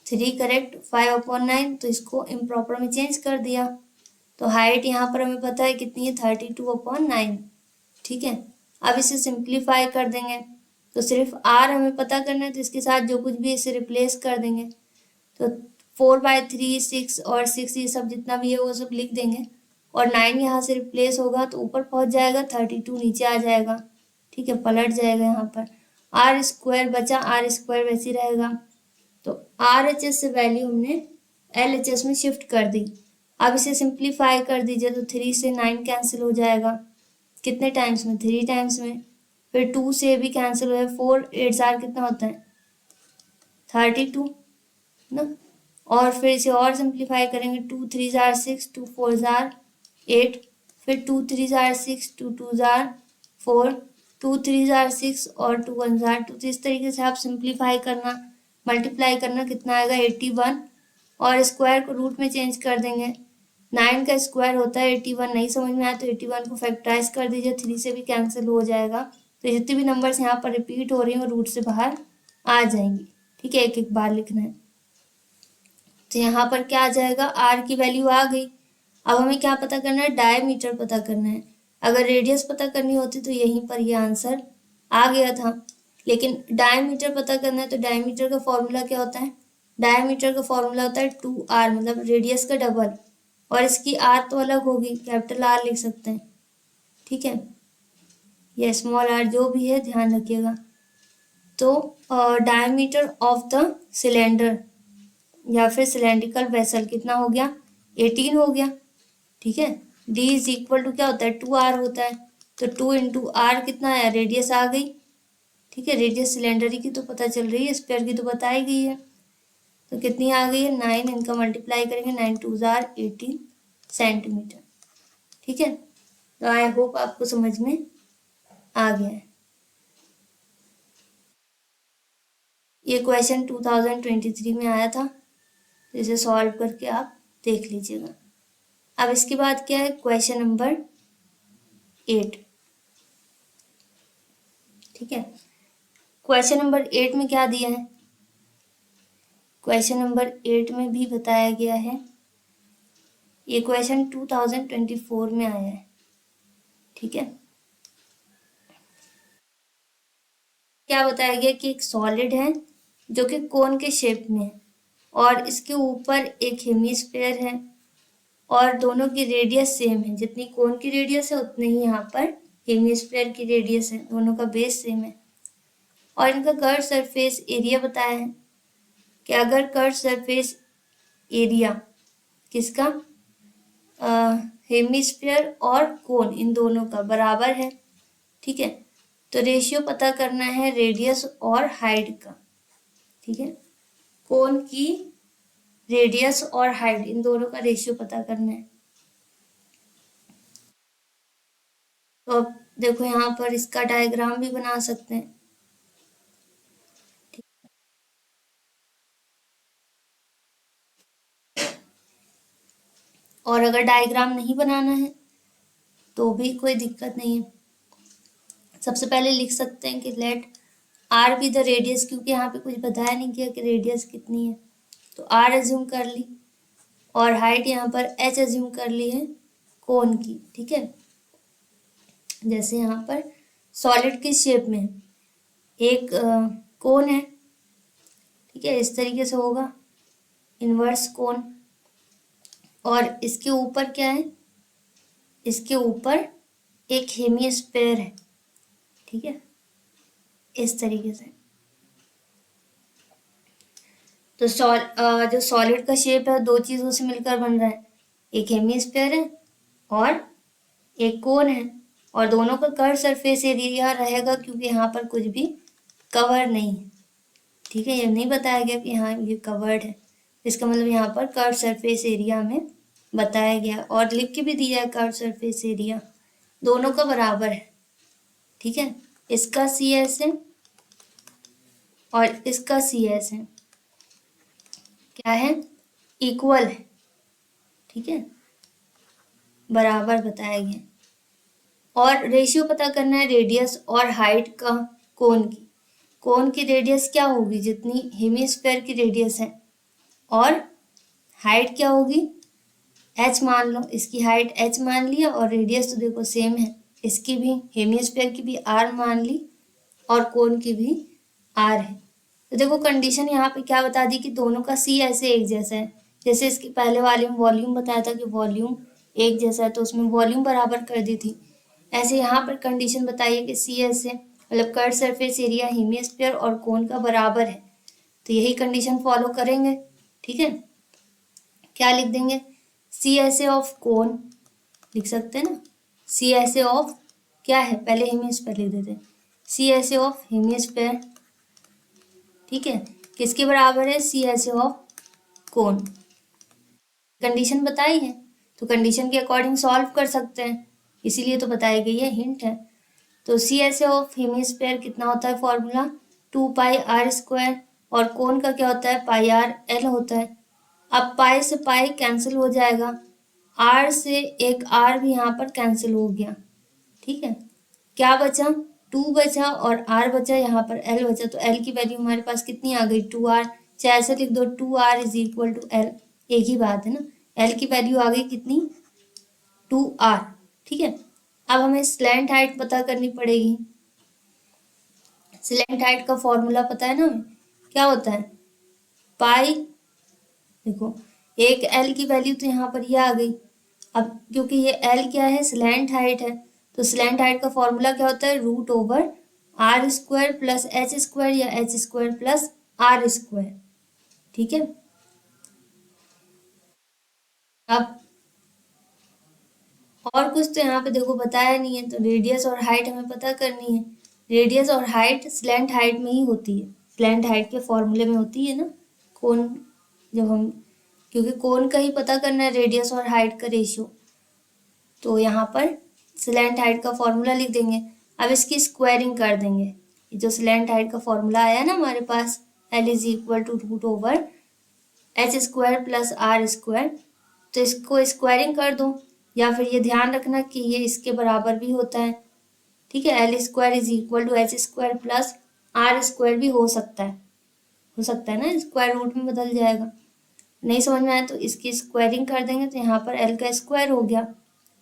3 करेक्ट, 5/9, तो इसको इम्प्रॉपर में चेंज कर दिया, तो हाइट यहाँ पर हमें पता है कितनी है, 32/9। ठीक है, अब इसे सिंप्लीफाई कर देंगे, तो सिर्फ आर हमें पता करना है, तो इसके साथ जो कुछ भी इसे रिप्लेस कर देंगे, तो 4/3, 6 और 6 ये सब जितना भी है वो सब लिख देंगे, और 9 यहाँ से रिप्लेस होगा तो ऊपर पहुँच जाएगा, 32 नीचे आ जाएगा। ठीक है, पलट जाएगा यहाँ पर, आर स्क्वायर बचा, आर स्क्वायर वैसे रहेगा, तो आर एच एस से वैल्यू हमने एल एच एस में शिफ्ट कर दी। अब इसे सिंप्लीफाई कर दीजिए, तो 3 से 9 कैंसिल हो जाएगा, कितने टाइम्स में, 3 टाइम्स में, फिर 2 से भी कैंसिल हुआ, 4 8 जार कितना होता है, 32 ना, और फिर इसे और सिंप्लीफाई करेंगे, 2 3 जार 6, 2 4 जार 8, फिर 2 3 जार 6, 2 2 जार 4, 2 3 जार 6 और 2 1 जार 2, तो इस तरीके से आप सिंप्लीफाई करना, मल्टीप्लाई करना, कितना आएगा 81, और स्क्वायर को रूट में चेंज कर देंगे, 9 का स्क्वायर होता है 81, नहीं समझ में आया तो 81 को फैक्टराइज कर दीजिए, 3 से भी कैंसिल हो जाएगा, तो जितने भी नंबर्स यहाँ पर रिपीट हो रही हैं वो रूट से बाहर आ जाएंगी। ठीक है, एक एक बार लिखना है, तो यहाँ पर क्या आ जाएगा, आर की वैल्यू आ गई। अब हमें क्या पता करना है, डायमीटर पता करना है। अगर रेडियस पता करनी होती तो यहीं पर ये आंसर आ गया था, लेकिन डायमीटर पता करना है, तो डायमीटर का फॉर्मूला क्या होता है, डायमीटर का फॉर्मूला होता है 2r, मतलब रेडियस का डबल, और इसकी आर तो अलग होगी, कैपिटल आर लिख सकते हैं। ठीक है, ये स्मॉल आर जो भी है ध्यान रखिएगा। तो डायमीटर ऑफ द सिलेंडर या फिर सिलेंड्रिकल वेसल कितना हो गया, 18 हो गया। ठीक है, d इज इक्वल टू क्या होता है, 2r होता है, तो 2 इंटू आर कितना है, रेडियस आ गई। ठीक है, रेडियस सिलेंडर की तो पता चल रही है, स्पेयर की तो बताई गई है, तो कितनी आ गई है 9, इनका मल्टीप्लाई करेंगे, 9 2 जार 18 सेंटीमीटर। ठीक है, तो आई होप आपको समझ में आ गया है। ये क्वेश्चन 2023 में आया था, तो इसे सॉल्व करके आप देख लीजिएगा। अब इसके बाद क्या है, क्वेश्चन नंबर 8। ठीक है, क्वेश्चन नंबर 8 में क्या दिया है, क्वेश्चन नंबर 8 में भी बताया गया है, ये क्वेश्चन 2024 में आया है। ठीक है, क्या बताया गया कि एक सॉलिड है जो कि कोन के शेप में है, और इसके ऊपर एक हेमिस्फीयर है, और दोनों की रेडियस सेम है, जितनी कोन की रेडियस है उतनी ही यहाँ पर हेमिस्फीयर की रेडियस है, दोनों का बेस सेम है, और इनका कर्व सरफेस एरिया बताया है कि अगर कर्व सरफेस एरिया किसका, हेमिस्फीयर और कोन इन दोनों का बराबर है। ठीक है, तो रेशियो पता करना है रेडियस और हाइट का। ठीक है, कोन की रेडियस और हाइट इन दोनों का रेशियो पता करना है। तो अब देखो यहाँ पर इसका डायग्राम भी बना सकते हैं। और अगर डायग्राम नहीं बनाना है तो भी कोई दिक्कत नहीं है। सबसे पहले लिख सकते हैं कि let R be the radius, क्योंकि यहाँ पे कुछ बताया नहीं किया कि रेडियस कितनी है, तो आर एज्यूम कर ली और हाइट यहाँ पर एच एज्यूम कर ली है कोन की। ठीक है, जैसे यहाँ पर सॉलिड की शेप में है, एक कोन है। ठीक है, इस तरीके से होगा इनवर्स कोन, और इसके ऊपर क्या है, इसके ऊपर एक हेमिस्फीयर है। ठीक है, इस तरीके से। तो जो सॉलिड का शेप है दो चीजों से मिलकर बन रहा है, एक हेमिस्फीयर है और एक कोन है, और दोनों का कर्व सरफेस एरिया रहेगा क्योंकि यहाँ पर कुछ भी कवर नहीं है। ठीक है, ये नहीं बताया गया कि हाँ ये कवर्ड है, इसका मतलब यहाँ पर कर्व सरफेस एरिया में बताया गया, और लिख के भी दिया है कर्व सरफेस एरिया दोनों का बराबर है। ठीक है, इसका सी एस है और इसका सी एस है, क्या है, इक्वल है। ठीक है, बराबर बताया गया। और रेशियो पता करना है रेडियस और हाइट का कोन की। कोन की रेडियस क्या होगी, जितनी हेमिस्फीयर की रेडियस है, और हाइट क्या होगी, h मान लो, इसकी हाइट h मान लिया और रेडियस तो देखो सेम है, इसकी भी हेमिस्फीयर की भी r मान ली और कोन की भी r है। तो देखो कंडीशन यहाँ पे क्या बता दी कि दोनों का c ऐसे एक जैसा है। जैसे इसके पहले वाले में वॉल्यूम बताया था कि वॉल्यूम एक जैसा है, तो उसमें वॉल्यूम बराबर कर दी थी। ऐसे यहाँ पर कंडीशन बताइए कि सी एस है, मतलब कर्व सरफेस एरिया हेमिस्फीयर और कोन का बराबर है, तो यही कंडीशन फॉलो करेंगे। ठीक है, क्या लिख देंगे, सी एस ए ऑफ कोन लिख सकते हैं ना, सी एस ए ऑफ क्या है, पहले हेमिस्फीयर लिख देते हैं, C S A of hemisphere. ठीक है, किसके बराबर है, C S A of cone. Condition बताई है तो कंडीशन के अकॉर्डिंग सॉल्व कर सकते हैं, इसीलिए तो बताई गई है, हिंट है। तो C S A of hemisphere कितना होता है फॉर्मूला, 2πr², और कोन का क्या होता है, πr/l होता है। अब पाई से पाई कैंसिल हो जाएगा, आर से एक आर भी यहाँ पर कैंसिल हो गया। ठीक है, क्या बचा, 2 बचा और आर बचा, यहाँ पर एल बचा, तो एल की वैल्यू हमारे पास कितनी आ गई, 2r। चाहे ऐसे लिख दो, 2r is equal to L, एक ही बात है ना, एल की वैल्यू आ गई कितनी, 2r। ठीक है, अब हमें स्लैंट हाइट पता करनी पड़ेगी। स्लैंट हाइट का फॉर्मूला पता है ना हमें, क्या होता है, पाई, देखो एक एल की वैल्यू तो यहाँ पर ये आ गई। अब क्योंकि ये एल क्या है, स्लैंट हाइट है, तो स्लैंट हाइट का फॉर्मूला क्या होता है, √r² प्लस h² या h² प्लस r²। ठीक है, अब और कुछ तो यहाँ पे देखो बताया नहीं है, तो रेडियस और हाइट हमें पता करनी है। रेडियस और हाइट स्लैंट हाइट में ही होती है, स्लैंट हाइट के फॉर्मूले में होती है ना, कोन, जब हम, क्योंकि कोन का ही पता करना है रेडियस और हाइट का रेशियो, तो यहाँ पर स्लैंट हाइट का फॉर्मूला लिख देंगे। अब इसकी स्क्वायरिंग कर देंगे, ये जो स्लैंट हाइट का फॉर्मूला आया ना हमारे पास, L is equal to √h² plus r², तो इसको स्क्वायरिंग कर दो, या फिर ये ध्यान रखना कि ये इसके बराबर भी होता है। ठीक है, L² is equal to h² plus r² भी हो सकता है ना, स्क्वायर रूट में बदल जाएगा। नहीं समझ में आया तो इसकी स्क्वायरिंग कर देंगे, तो यहाँ पर L का स्क्वायर हो गया।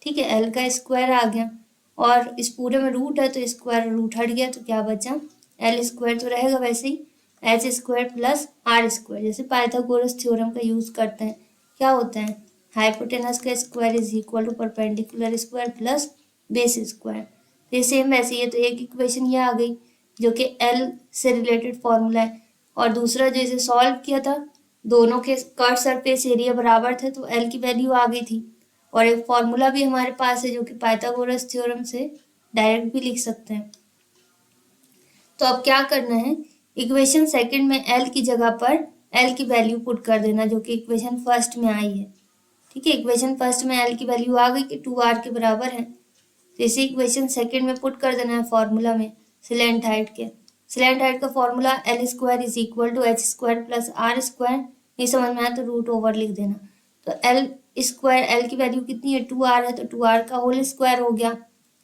ठीक है, L का स्क्वायर आ गया, और इस पूरे में रूट है तो स्क्वायर रूट हट गया, तो क्या बचा, L² तो रहेगा वैसे ही, h² प्लस r²। जैसे पाइथागोरस थ्योरम का यूज करते हैं, क्या होता है, हाइपोटेनस का square is equal to perpendicular square plus base square. ये सेम वैसे ही है, तो एक इक्वेशन ये आ गई जो कि L से रिलेटेड फॉर्मूला है, और दूसरा जो इसे सॉल्व किया था, दोनों के कर्व सरफेस एरिया बराबर थे तो L की वैल्यू आ गई थी, और एक फॉर्मूला भी हमारे पास है जो कि पाइथागोरस थ्योरम से डायरेक्ट भी लिख सकते हैं। तो अब क्या करना है, इक्वेशन सेकंड में L की जगह पर L की वैल्यू पुट कर देना, जो कि इक्वेशन फर्स्ट में आई है। ठीक है, इक्वेशन फर्स्ट में L की वैल्यू आ गई कि 2r के बराबर है, तो इसी इक्वेशन सेकेंड में पुट कर देना है फॉर्मूला में स्लैंट हाइट के। स्लैंट हाइट का formula L² is equal to H² plus R²। नहीं समझ में आया तो रूट ओवर लिख देना। तो L² की वैल्यू कितनी है 2R है, तो 2R का होल स्क्वायर हो गया।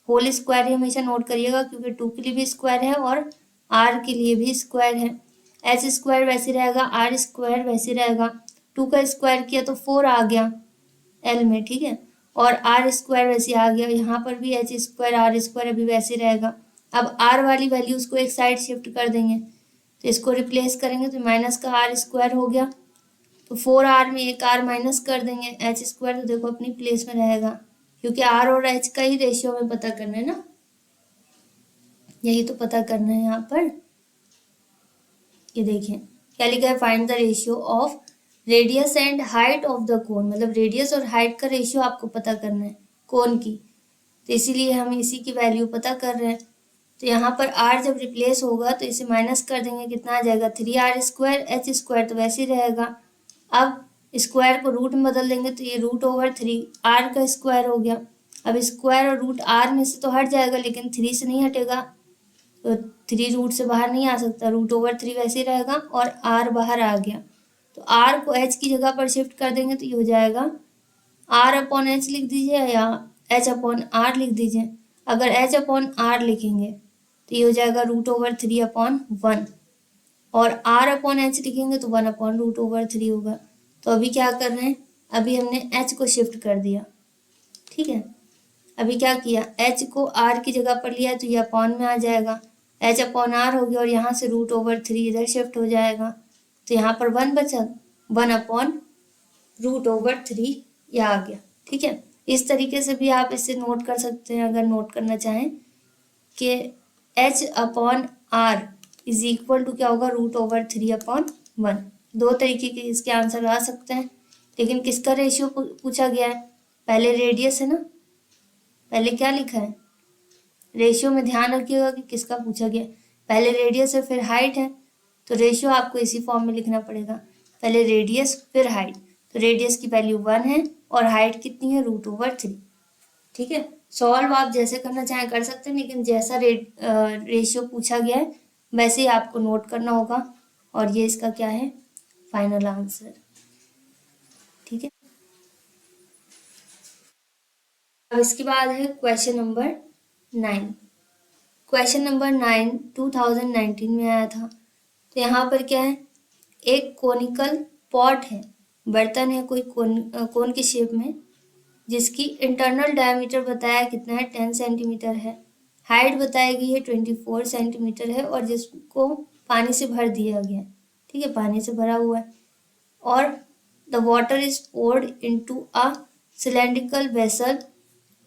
होल स्क्वायर ही हमेशा नोट करिएगा क्योंकि 2 के लिए भी स्क्वायर है और R के लिए भी स्क्वायर है। H² वैसे रहेगा, R² वैसे रहेगा। 2 का स्क्वायर किया तो 4 आ गया L में, ठीक है। और R² वैसे आ गया, यहाँ पर भी H² R² अभी वैसे रहेगा। अब R वाली वैल्यूज को एक साइड शिफ्ट कर देंगे, तो इसको रिप्लेस करेंगे तो माइनस का R² हो गया। तो 4R में एक R माइनस कर देंगे, H² तो देखो अपनी प्लेस में रहेगा, क्योंकि R और H का ही रेशियो हमें पता करना है ना, यही तो पता करना है यहाँ पर। ये देखिए क्या लिखा है, find the ratio of radius and height of the कोन, मतलब रेडियस और हाइट का रेशियो आपको पता करना है कोन की, तो इसीलिए हम इसी की वैल्यू पता कर रहे हैं। तो यहाँ पर R जब रिप्लेस होगा तो इसे माइनस कर देंगे, कितना आ जाएगा 3R² H² तो वैसे ही रहेगा। अब स्क्वायर को रूट में बदल देंगे तो ये रूट/3 R का स्क्वायर हो गया। अब स्क्वायर और रूट R में से तो हट जाएगा लेकिन 3 से नहीं हटेगा, तो 3 रूट से बाहर नहीं आ सकता, रूट/3 वैसे ही रहेगा और R बाहर आ गया। तो R को H की जगह पर शिफ्ट कर देंगे तो ये हो जाएगा R/H लिख दीजिए या H/R लिख दीजिए। अगर H/R लिखेंगे तो ये हो जाएगा रूट/3/1 और R/H लिखेंगे तो 1/√3 होगा। तो अभी क्या कर रहे हैं, अभी हमने H को शिफ्ट कर दिया, ठीक है। अभी क्या किया, H को R की जगह पर लिया तो ये अपॉन में आ जाएगा, H/R हो गया और यहाँ से रूट/3 इधर शिफ्ट हो जाएगा, तो यहाँ पर 1 बचा, 1/√3 ये आ गया, ठीक है। इस तरीके से भी आप इसे नोट कर सकते हैं अगर नोट करना चाहें कि H/R इज इक्वल टू क्या होगा रूट/3/1। दो तरीके के इसके आंसर आ सकते हैं, लेकिन किसका रेशियो पूछा गया है, पहले रेडियस है ना, पहले क्या लिखा है रेशियो में, ध्यान रखिएगा कि किसका पूछा गया, पहले रेडियस है फिर हाइट है, तो रेशियो आपको इसी फॉर्म में लिखना पड़ेगा, पहले रेडियस फिर हाइट। तो रेडियस की वैल्यू 1 है और हाइट कितनी है रूट/3, ठीक है। सॉल्व आप जैसे करना चाहें कर सकते हैं, लेकिन जैसा रेशियो पूछा गया है वैसे ही आपको नोट करना होगा, और ये इसका क्या है फाइनल आंसर, ठीक है। अब इसके बाद है क्वेश्चन नंबर 9। क्वेश्चन नंबर 9 2019 में आया था। तो यहाँ पर क्या है, एक कोनिकल पॉट है, बर्तन है कोई कोन की शेप में, जिसकी इंटरनल डायमीटर बताया कितना है 10 सेंटीमीटर है, हाइट बताई गई है 24 सेंटीमीटर है, और जिसको पानी से भर दिया गया है, ठीक है, पानी से भरा हुआ है, और the water is poured into a cylindrical vessel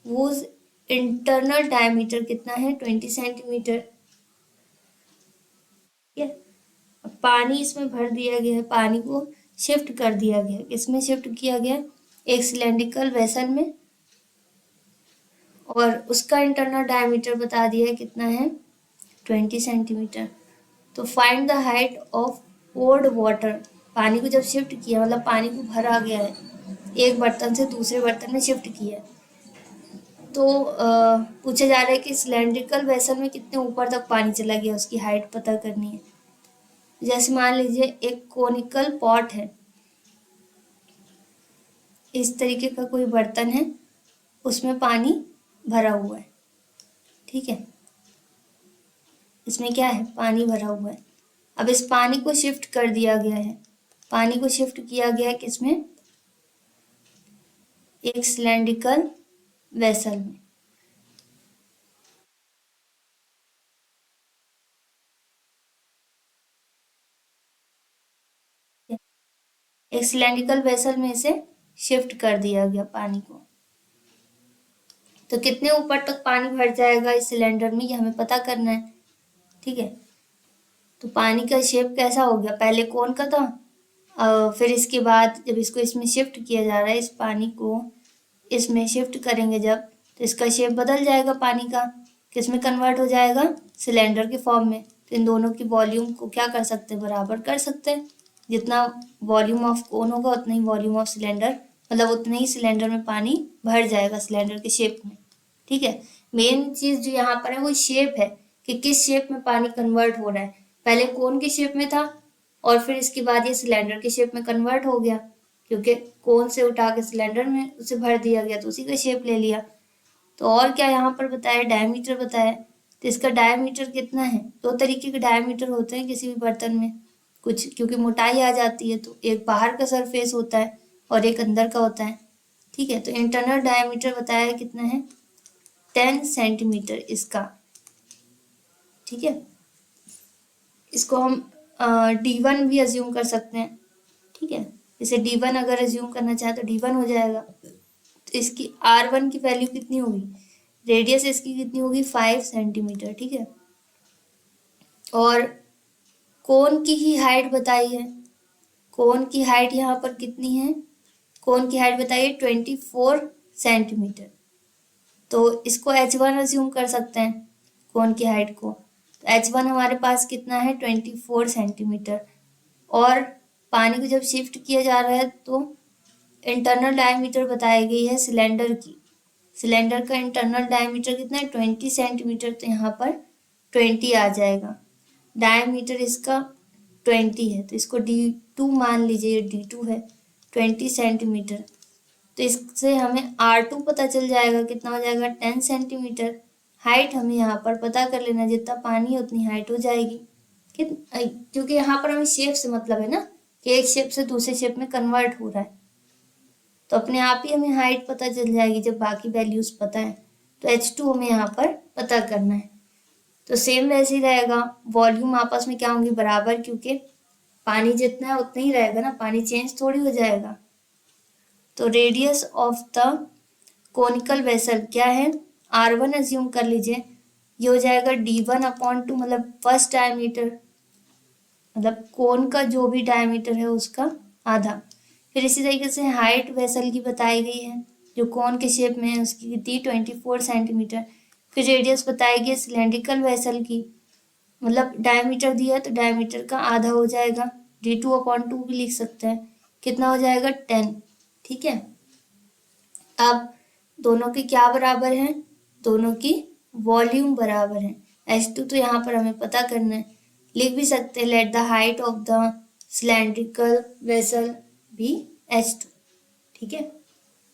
whose internal diameter कितना है 20 सेंटीमीटर, ठीक है। पानी इसमें भर दिया गया है, पानी को शिफ्ट कर दिया गया, इसमें शिफ्ट किया गया एक सिलेंड्रिकल वेसल में, और उसका इंटरनल डायमीटर बता दिया है कितना है 20 सेंटीमीटर। तो find the height of poured water, पानी को जब शिफ्ट किया मतलब पानी को भरा गया है, एक बर्तन से दूसरे बर्तन में शिफ्ट किया, तो पूछा जा रहा है कि सिलेंड्रिकल वेसल में कितने ऊपर तक पानी चला गया, उसकी हाइट पता करनी है। जैसे मान लीजिए एक कोनिकल पॉट है, इस तरीके का कोई बर्तन है, उसमें पानी भरा हुआ है, ठीक है, इसमें क्या है पानी भरा हुआ है। अब इस पानी को शिफ्ट कर दिया गया है, पानी को शिफ्ट किया गया है किसमें, एक सिलेंड्रिकल वेसल में, एक सिलेंड्रिकल वेसल में इसे शिफ्ट कर दिया गया पानी को। तो कितने ऊपर तक पानी भर जाएगा इस सिलेंडर में, ये हमें पता करना है, ठीक है। तो पानी का शेप कैसा हो गया, पहले कोन का था, फिर इसके बाद जब इसको इसमें शिफ्ट किया जा रहा है, इस पानी को इसमें शिफ्ट करेंगे जब, तो इसका शेप बदल जाएगा, पानी का किसमें कन्वर्ट हो जाएगा सिलेंडर के फॉर्म में। तो इन दोनों की वॉल्यूम को क्या कर सकते हैं, बराबर कर सकते हैं, जितना वॉल्यूम ऑफ कोन होगा उतना ही वॉल्यूम ऑफ सिलेंडर, मतलब उतने ही सिलेंडर में पानी भर जाएगा सिलेंडर के शेप में, ठीक है। मेन चीज जो यहाँ पर है वो शेप है कि किस शेप में पानी कन्वर्ट हो रहा है। पहले कोन के शेप में था और फिर इसके बाद ये सिलेंडर के शेप में कन्वर्ट हो गया, क्योंकि कोन से उठा के सिलेंडर में उसे भर दिया गया तो उसी का शेप ले लिया। तो और क्या यहाँ पर बताया, डायमीटर बताया। तो इसका डायमीटर कितना है, दो तरीके के डायमीटर होते हैं किसी भी बर्तन में, कुछ क्योंकि मोटाई आ जाती है तो एक बाहर का सरफेस होता है और एक अंदर का होता है। ठीक है, तो इंटरनल डायमीटर बताया कितना है, 10 सेंटीमीटर इसका। ठीक है, इसको हम D1 भी अज्यूम कर सकते हैं। ठीक है, इसे D1 अगर अज्यूम करना चाहे तो D1 हो जाएगा। तो इसकी R1 की वैल्यू कितनी होगी, रेडियस इसकी कितनी होगी, 5 सेंटीमीटर। ठीक है, और कोन की ही हाइट बताई है। कोन की हाइट यहाँ पर कितनी है, कोन की हाइट बताइए 24 सेंटीमीटर। तो इसको H1 अज्यूम कर सकते हैं कोन की हाइट को। तो H1 हमारे पास कितना है, 24 सेंटीमीटर। और पानी को जब शिफ्ट किया जा रहा है तो इंटरनल डायमीटर बताई गई है सिलेंडर की। सिलेंडर का इंटरनल डायमीटर कितना है, 20 सेंटीमीटर। तो यहाँ पर 20 आ जाएगा। डायमीटर इसका 20 है तो इसको D2 मान लीजिए, D2 है 20 सेंटीमीटर। तो इससे हमें R2 पता चल जाएगा, कितना हो जाएगा, 10 सेंटीमीटर। हाइट हमें यहाँ पर पता कर लेना, जितना पानी है उतनी हाइट हो जाएगी। क्योंकि यहाँ पर हमें शेप से मतलब है ना कि एक शेप से दूसरे शेप में कन्वर्ट हो रहा है, तो अपने आप ही हमें हाइट पता चल जाएगी जब बाकी वैल्यूज पता है। तो H2 हमें यहाँ पर पता करना है। तो सेम वैसे ही रहेगा, वॉल्यूम आपस में क्या होंगी, बराबर, क्योंकि पानी जितना है उतना ही रहेगा ना, पानी चेंज थोड़ी हो जाएगा। तो radius of the conical vessel क्या है, R1 अज्यूम कर लीजिए, ये हो जाएगा D1/2, मतलब फर्स्ट डायमीटर, मतलब कोन का जो भी डायमीटर है उसका आधा। फिर इसी तरीके से हाइट वेसल की बताई गई है, जो कोन के शेप में है उसकी कितनी, 24 सेंटीमीटर। फिर रेडियस बताई गई सिलेंड्रिकल वेसल की, मतलब डायमीटर दिया है तो डायमीटर का आधा हो जाएगा, D2/2 भी लिख सकते हैं, कितना हो जाएगा, 10। ठीक है, अब दोनों के क्या बराबर हैं, दोनों की वॉल्यूम बराबर है। H2 तो यहाँ पर हमें पता करना है, लिख भी सकते हैं let the height of the cylindrical vessel be H2। ठीक है,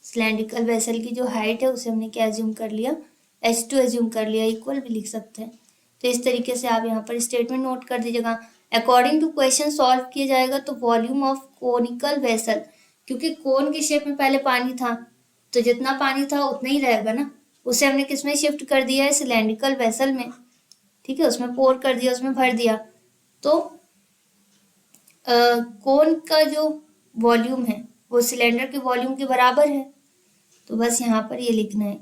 सिलेंड्रिकल वेसल की जो हाइट है उसे हमने क्या एज्यूम कर लिया, H2 एज्यूम कर लिया, इक्वल भी लिख सकते हैं। तो इस तरीके से आप यहाँ पर स्टेटमेंट नोट कर दीजिएगा। अकॉर्डिंग टू क्वेश्चन सॉल्व किया जाएगा तो वॉल्यूम ऑफ कोनिकल वेसल, क्योंकि कोन के शेप में पहले पानी था तो जितना पानी था उतना ही रहेगा ना, उसे हमने किस में शिफ्ट कर दिया है, सिलेंड्रिकल वेसल में। ठीक है, उसमें पोर कर दिया, उसमें भर दिया। तो कोन का जो वॉल्यूम है वो सिलेंडर के वॉल्यूम के बराबर है। तो बस यहाँ पर ये लिखना है,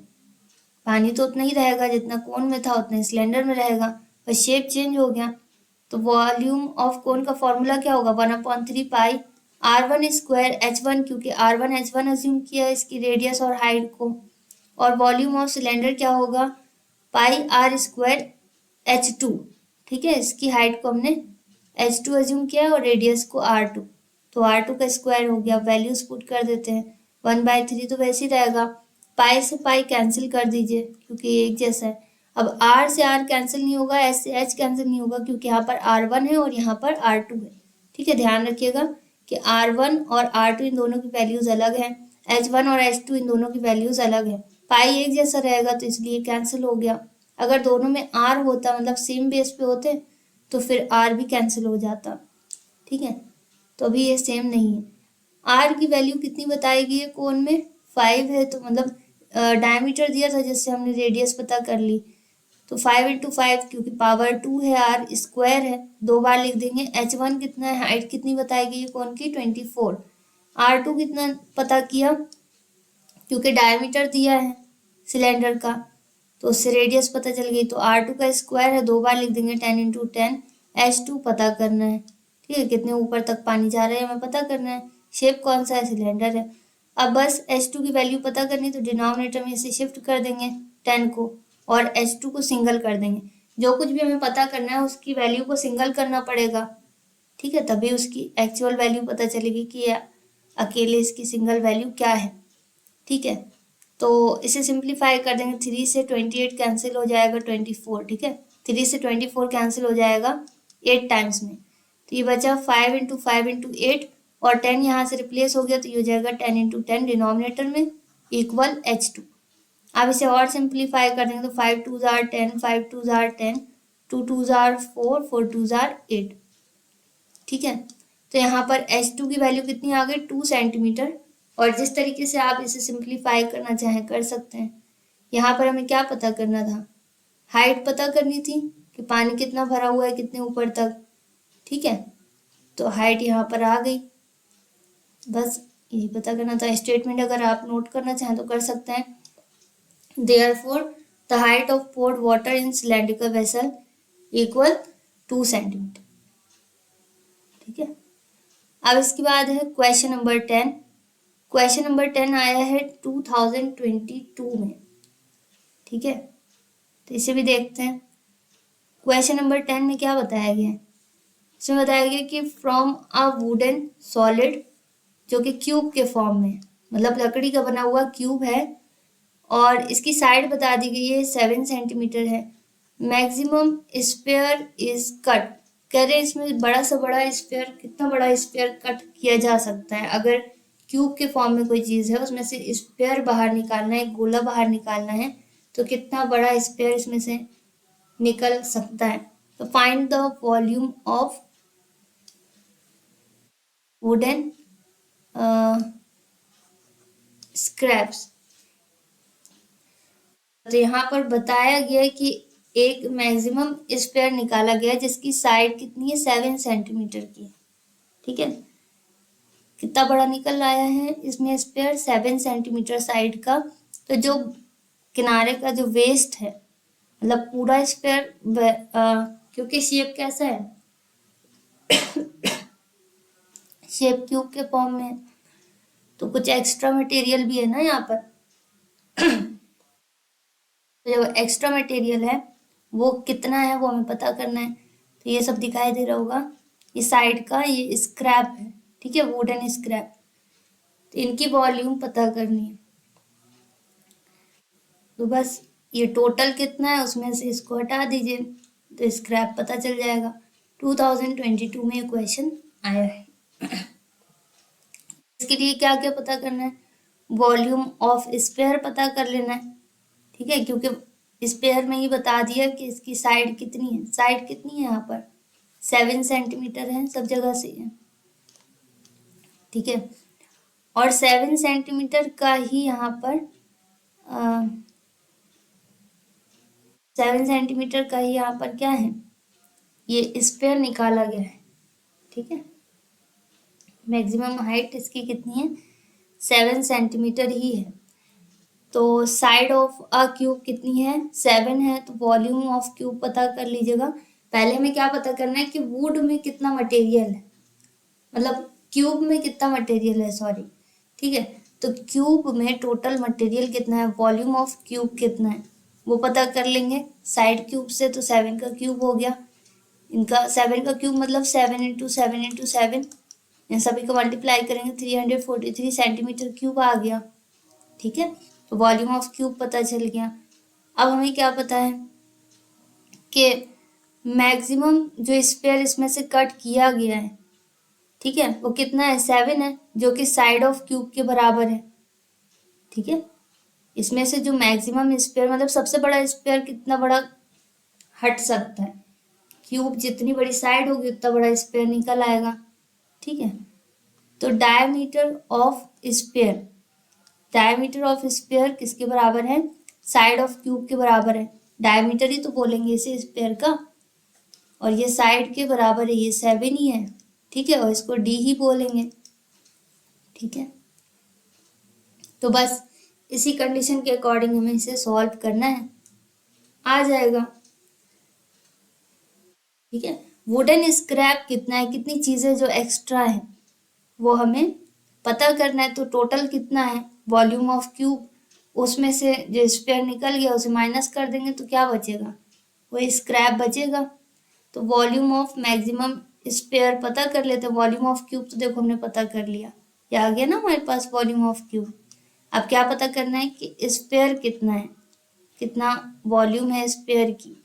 पानी तो उतना ही रहेगा जितना कोन में था उतना ही सिलेंडर में रहेगा, बस शेप चेंज हो गया। तो वॉल्यूम ऑफ कोन का फॉर्मूला क्या होगा, 1/3 पाई R1 स्क्वायर H1, क्योंकि R1 H1 अज्यूम किया है इसकी रेडियस और हाइट को। और वॉल्यूम ऑफ सिलेंडर क्या होगा, पाई R स्क्वायर H2। ठीक है, इसकी हाइट को हमने H2 अज्यूम किया है और रेडियस को R2, तो R2 का स्क्वायर हो गया। वैल्यूज पुट कर देते हैं, 1/3 तो वैसे ही रहेगा, पाई से पाई कैंसिल कर दीजिए क्योंकि ये एक जैसा है। अब R से R कैंसिल नहीं होगा, H से H कैंसिल नहीं होगा, क्योंकि यहाँ पर R1 है और यहाँ पर R2 है। ठीक है, ध्यान रखिएगा कि R1 और R2 इन दोनों की वैल्यूज अलग हैं, H1 और H2 इन दोनों की वैल्यूज अलग है। पाई एक जैसा रहेगा तो इसलिए कैंसिल हो गया। अगर दोनों में R होता, मतलब सेम बेस पे होते, तो फिर R भी कैंसिल हो जाता। ठीक है, तो अभी ये सेम नहीं है। R की वैल्यू कितनी बताई गई है कोन में, 5 है, तो मतलब डायमीटर दिया था जिससे हमने रेडियस पता कर ली, तो 5 × 5 क्योंकि पावर 2 है, R स्क्वायर है, 2 बार लिख देंगे। H1 कितना है, हाइट कितनी बताई गई है कोन की, 24। R2 कितना पता किया, क्योंकि डायमीटर दिया है सिलेंडर का तो उससे रेडियस पता चल गई, तो R2 का स्क्वायर है, 2 बार लिख देंगे, 10 × 10। H2 पता करना है। ठीक है, कितने ऊपर तक पानी जा रहा है हमें पता करना है, शेप कौन सा है, सिलेंडर है। अब बस H2 की वैल्यू पता करनी, तो डिनोमिनेटर में इसे शिफ्ट कर देंगे 10 को और H2 को सिंगल कर देंगे। जो कुछ भी हमें पता करना है उसकी वैल्यू को सिंगल करना पड़ेगा। ठीक है, तभी उसकी एक्चुअल वैल्यू पता चलेगी कि अकेले इसकी सिंगल वैल्यू क्या है। ठीक है, तो इसे सिंप्लीफाई कर देंगे, 3 से 28 कैंसिल हो जाएगा 24, ठीक है। 3 से 24 कैंसिल हो जाएगा 8 टाइम्स में, तो ये बचा 5 इंटू 5 इंटू 8 और 10 यहाँ से रिप्लेस हो गया, तो ये हो जाएगा 10 इंटू 10 डिनोमिनेटर में इक्वल H2। अब इसे और सिंप्लीफाई कर देंगे तो 5 2 जार 10, 5 2 जार 10, 2 2 जार 4, 4 2 जार 8, ठीक है। तो यहाँ पर H2 की वैल्यू कितनी आ गई, 2 सेंटीमीटर। और जिस तरीके से आप इसे सिंप्लीफाई करना चाहें कर सकते हैं। यहाँ पर हमें क्या पता करना था, हाइट पता करनी थी कि पानी कितना भरा हुआ है कितने ऊपर तक, ठीक है। तो हाइट यहाँ पर आ गई, बस यही पता करना था। स्टेटमेंट अगर आप नोट करना चाहें तो कर सकते हैं। Therefore, the height of poured water in cylindrical vessel equal 2 centimetre, ठीक है। अब इसके बाद है क्वेश्चन नंबर 10। क्वेश्चन नंबर 10 आया है 2022 में, ठीक है। तो इसे भी देखते हैं। क्वेश्चन नंबर 10 में क्या बताया गया है, इसमें बताया गया कि फ्रॉम अ वुडन सॉलिड, जो कि क्यूब के फॉर्म में, मतलब लकड़ी का बना हुआ क्यूब है और इसकी साइड बता दी गई है 7 सेंटीमीटर है। मैक्सिमम स्पेयर इज कट, कह रहे हैं इसमें बड़ा से बड़ा स्पेयर, कितना बड़ा स्पेयर कट किया जा सकता है। अगर क्यूब के फॉर्म में कोई चीज़ है उसमें से स्पेयर बाहर निकालना है, गोला बाहर निकालना है, तो कितना बड़ा स्पेयर इसमें से निकल सकता है। तो find the volume of wooden scraps. तो यहाँ पर बताया गया है कि एक मैक्सिमम स्पेयर निकाला गया जिसकी साइड कितनी है, 7 सेंटीमीटर की, ठीक है। कितना बड़ा निकल आया है इसमें स्पेयर, 7 सेंटीमीटर साइड का। तो जो किनारे का जो वेस्ट है, मतलब पूरा स्पेयर, क्योंकि शेप कैसा है, शेप क्यूब के फॉर्म में, तो कुछ एक्स्ट्रा मटेरियल भी है ना यहाँ पर। तो जो एक्स्ट्रा मटेरियल है वो कितना है वो हमें पता करना है। तो ये सब दिखाई दे रहा होगा, ये साइड का ये स्क्रैप है, ठीक है, वुडन स्क्रैप। तो इनकी वॉल्यूम पता करनी है। तो बस ये टोटल कितना है उसमें से इसको हटा दीजिए तो स्क्रैप पता चल जाएगा। 2022 में ये क्वेश्चन आया है। इसके लिए क्या क्या पता करना है, वॉल्यूम ऑफ स्पेयर पता कर लेना है, ठीक है, क्योंकि स्पेयर में ही बता दिया कि इसकी साइड कितनी है। साइड कितनी है यहाँ पर, 7 सेंटीमीटर है, सब जगह से है, ठीक है। और 7 सेंटीमीटर का ही यहाँ पर 7 सेंटीमीटर का ही यहाँ पर क्या है, ये स्पेयर निकाला गया है, ठीक है। मैक्सिमम हाइट इसकी कितनी है, 7 सेंटीमीटर ही है। तो साइड ऑफ अ क्यूब कितनी है, 7 है, तो वॉल्यूम ऑफ क्यूब पता कर लीजिएगा। पहले में क्या पता करना है कि वुड में कितना मटेरियल है, मतलब क्यूब में कितना मटेरियल है, सॉरी, ठीक है। तो क्यूब में टोटल मटेरियल कितना है, वॉल्यूम ऑफ क्यूब कितना है वो पता कर लेंगे साइड क्यूब से। तो 7 का क्यूब हो गया, इनका 7 का क्यूब मतलब 7 इंटू 7 इंटू 7, इन सभी को मल्टीप्लाई करेंगे 343 सेंटीमीटर क्यूब आ गया, ठीक है। तो वॉल्यूम ऑफ क्यूब पता चल गया। अब हमें क्या पता है कि मैक्सिमम जो स्पेयर इसमें से कट किया गया है, ठीक है, वो कितना है, 7 है, जो कि साइड ऑफ क्यूब के बराबर है, ठीक है। इसमें से जो मैक्सिमम स्पेयर मतलब सबसे बड़ा स्पेयर कितना बड़ा हट सकता है, क्यूब जितनी बड़ी साइड होगी उतना बड़ा स्पेयर निकल आएगा, ठीक है। तो diameter of sphere, diameter of sphere किसके बराबर है, साइड ऑफ क्यूब के बराबर है। डायमीटर ही तो बोलेंगे इसे स्पेयर का, और ये साइड के बराबर है, ये 7 ही है, ठीक है, और इसको डी ही बोलेंगे, ठीक है। तो बस इसी कंडीशन के अकॉर्डिंग हमें इसे सॉल्व करना है, आ जाएगा, ठीक है। वुडन स्क्रैप कितना है, कितनी चीज़ें जो एक्स्ट्रा है वो हमें पता करना है। तो टोटल कितना है, वॉल्यूम ऑफ क्यूब, उसमें से जो स्पेयर निकल गया उसे माइनस कर देंगे तो क्या बचेगा, वही स्क्रैप बचेगा। तो वॉल्यूम ऑफ मैक्सिमम स्पेयर पता कर लेते हैं। वॉल्यूम ऑफ क्यूब तो देखो हमने पता कर लिया, ये आ गया ना हमारे पास वॉल्यूम ऑफ क्यूब। अब क्या पता करना है कि स्फीयर कितना है, कितना वॉल्यूम है स्फीयर की,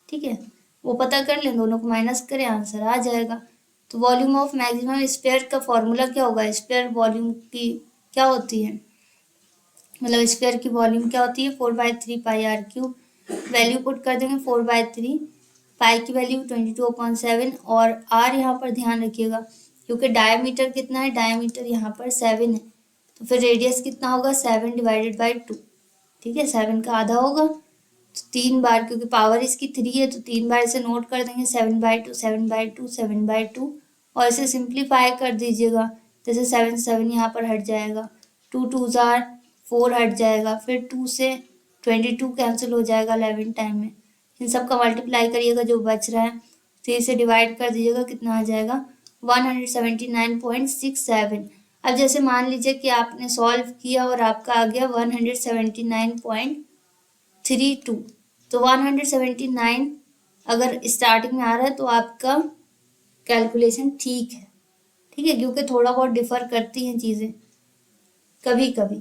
ठीक है, वो पता कर लें, दोनों को माइनस करें, आंसर आ जाएगा। तो वॉल्यूम ऑफ मैक्सिमम स्फीयर का फॉर्मूला क्या होगा, स्फीयर वॉल्यूम की क्या होती है, मतलब स्फीयर की वॉल्यूम क्या होती है, 4/3 पाई r क्यूब। वैल्यू पुट कर देंगे 4/3, पाई की वैल्यू 22/7 और r यहाँ पर ध्यान रखिएगा क्योंकि डायमीटर कितना है, डायमीटर यहाँ पर 7 है, तो फिर रेडियस कितना होगा 7/2, ठीक है, 7 का आधा होगा, तो 3 बार, क्योंकि पावर इसकी 3 है तो 3 बार इसे नोट कर देंगे, 7/2 7/2 7/2 और इसे सिंप्लीफाई कर दीजिएगा, जैसे 7 7 यहाँ पर हट जाएगा, 2 2 जार 4 हट जाएगा, फिर 2 से 22 कैंसिल हो जाएगा 11 टाइम में, इन सब का मल्टीप्लाई करिएगा, जो बच रहा है 3 से डिवाइड कर दीजिएगा, कितना आ जाएगा 179.67। अब जैसे मान लीजिए कि आपने सॉल्व किया और आपका आ गया 179.32, तो 179 अगर स्टार्टिंग में आ रहा है तो आपका कैलकुलेशन ठीक है, ठीक है, क्योंकि थोड़ा बहुत डिफर करती हैं चीज़ें कभी कभी,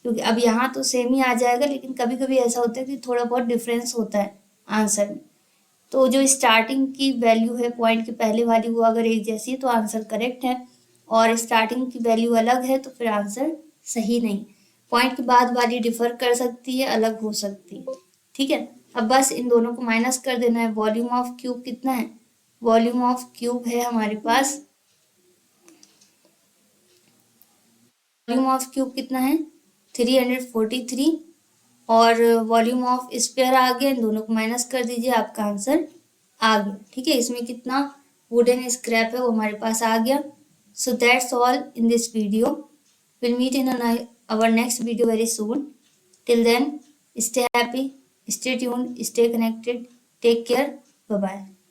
क्योंकि अब यहाँ तो सेम ही आ जाएगा, लेकिन कभी कभी ऐसा होता है कि थोड़ा बहुत डिफरेंस होता है आंसर में, तो जो स्टार्टिंग की वैल्यू है पॉइंट के पहले वाली वो अगर एक जैसी है तो आंसर करेक्ट है, और स्टार्टिंग की वैल्यू अलग है तो फिर आंसर सही नहीं, पॉइंट के बाद वाली डिफर कर सकती है, अलग हो सकती है, ठीक है। अब बस इन दोनों को माइनस कर देना है। वॉल्यूम ऑफ क्यूब कितना है, वॉल्यूम ऑफ क्यूब है हमारे पास, वॉल्यूम ऑफ क्यूब कितना है 343, और वॉल्यूम ऑफ स्फीयर आ गया, इन दोनों को माइनस कर दीजिए, आपका आंसर आ गया, ठीक है। इसमें कितना वुडन स्क्रैप है वो हमारे पास आ गया। So that's all in this video, will meet in our next video very soon. Till then, stay happy, stay tuned, stay connected, take care, bye bye.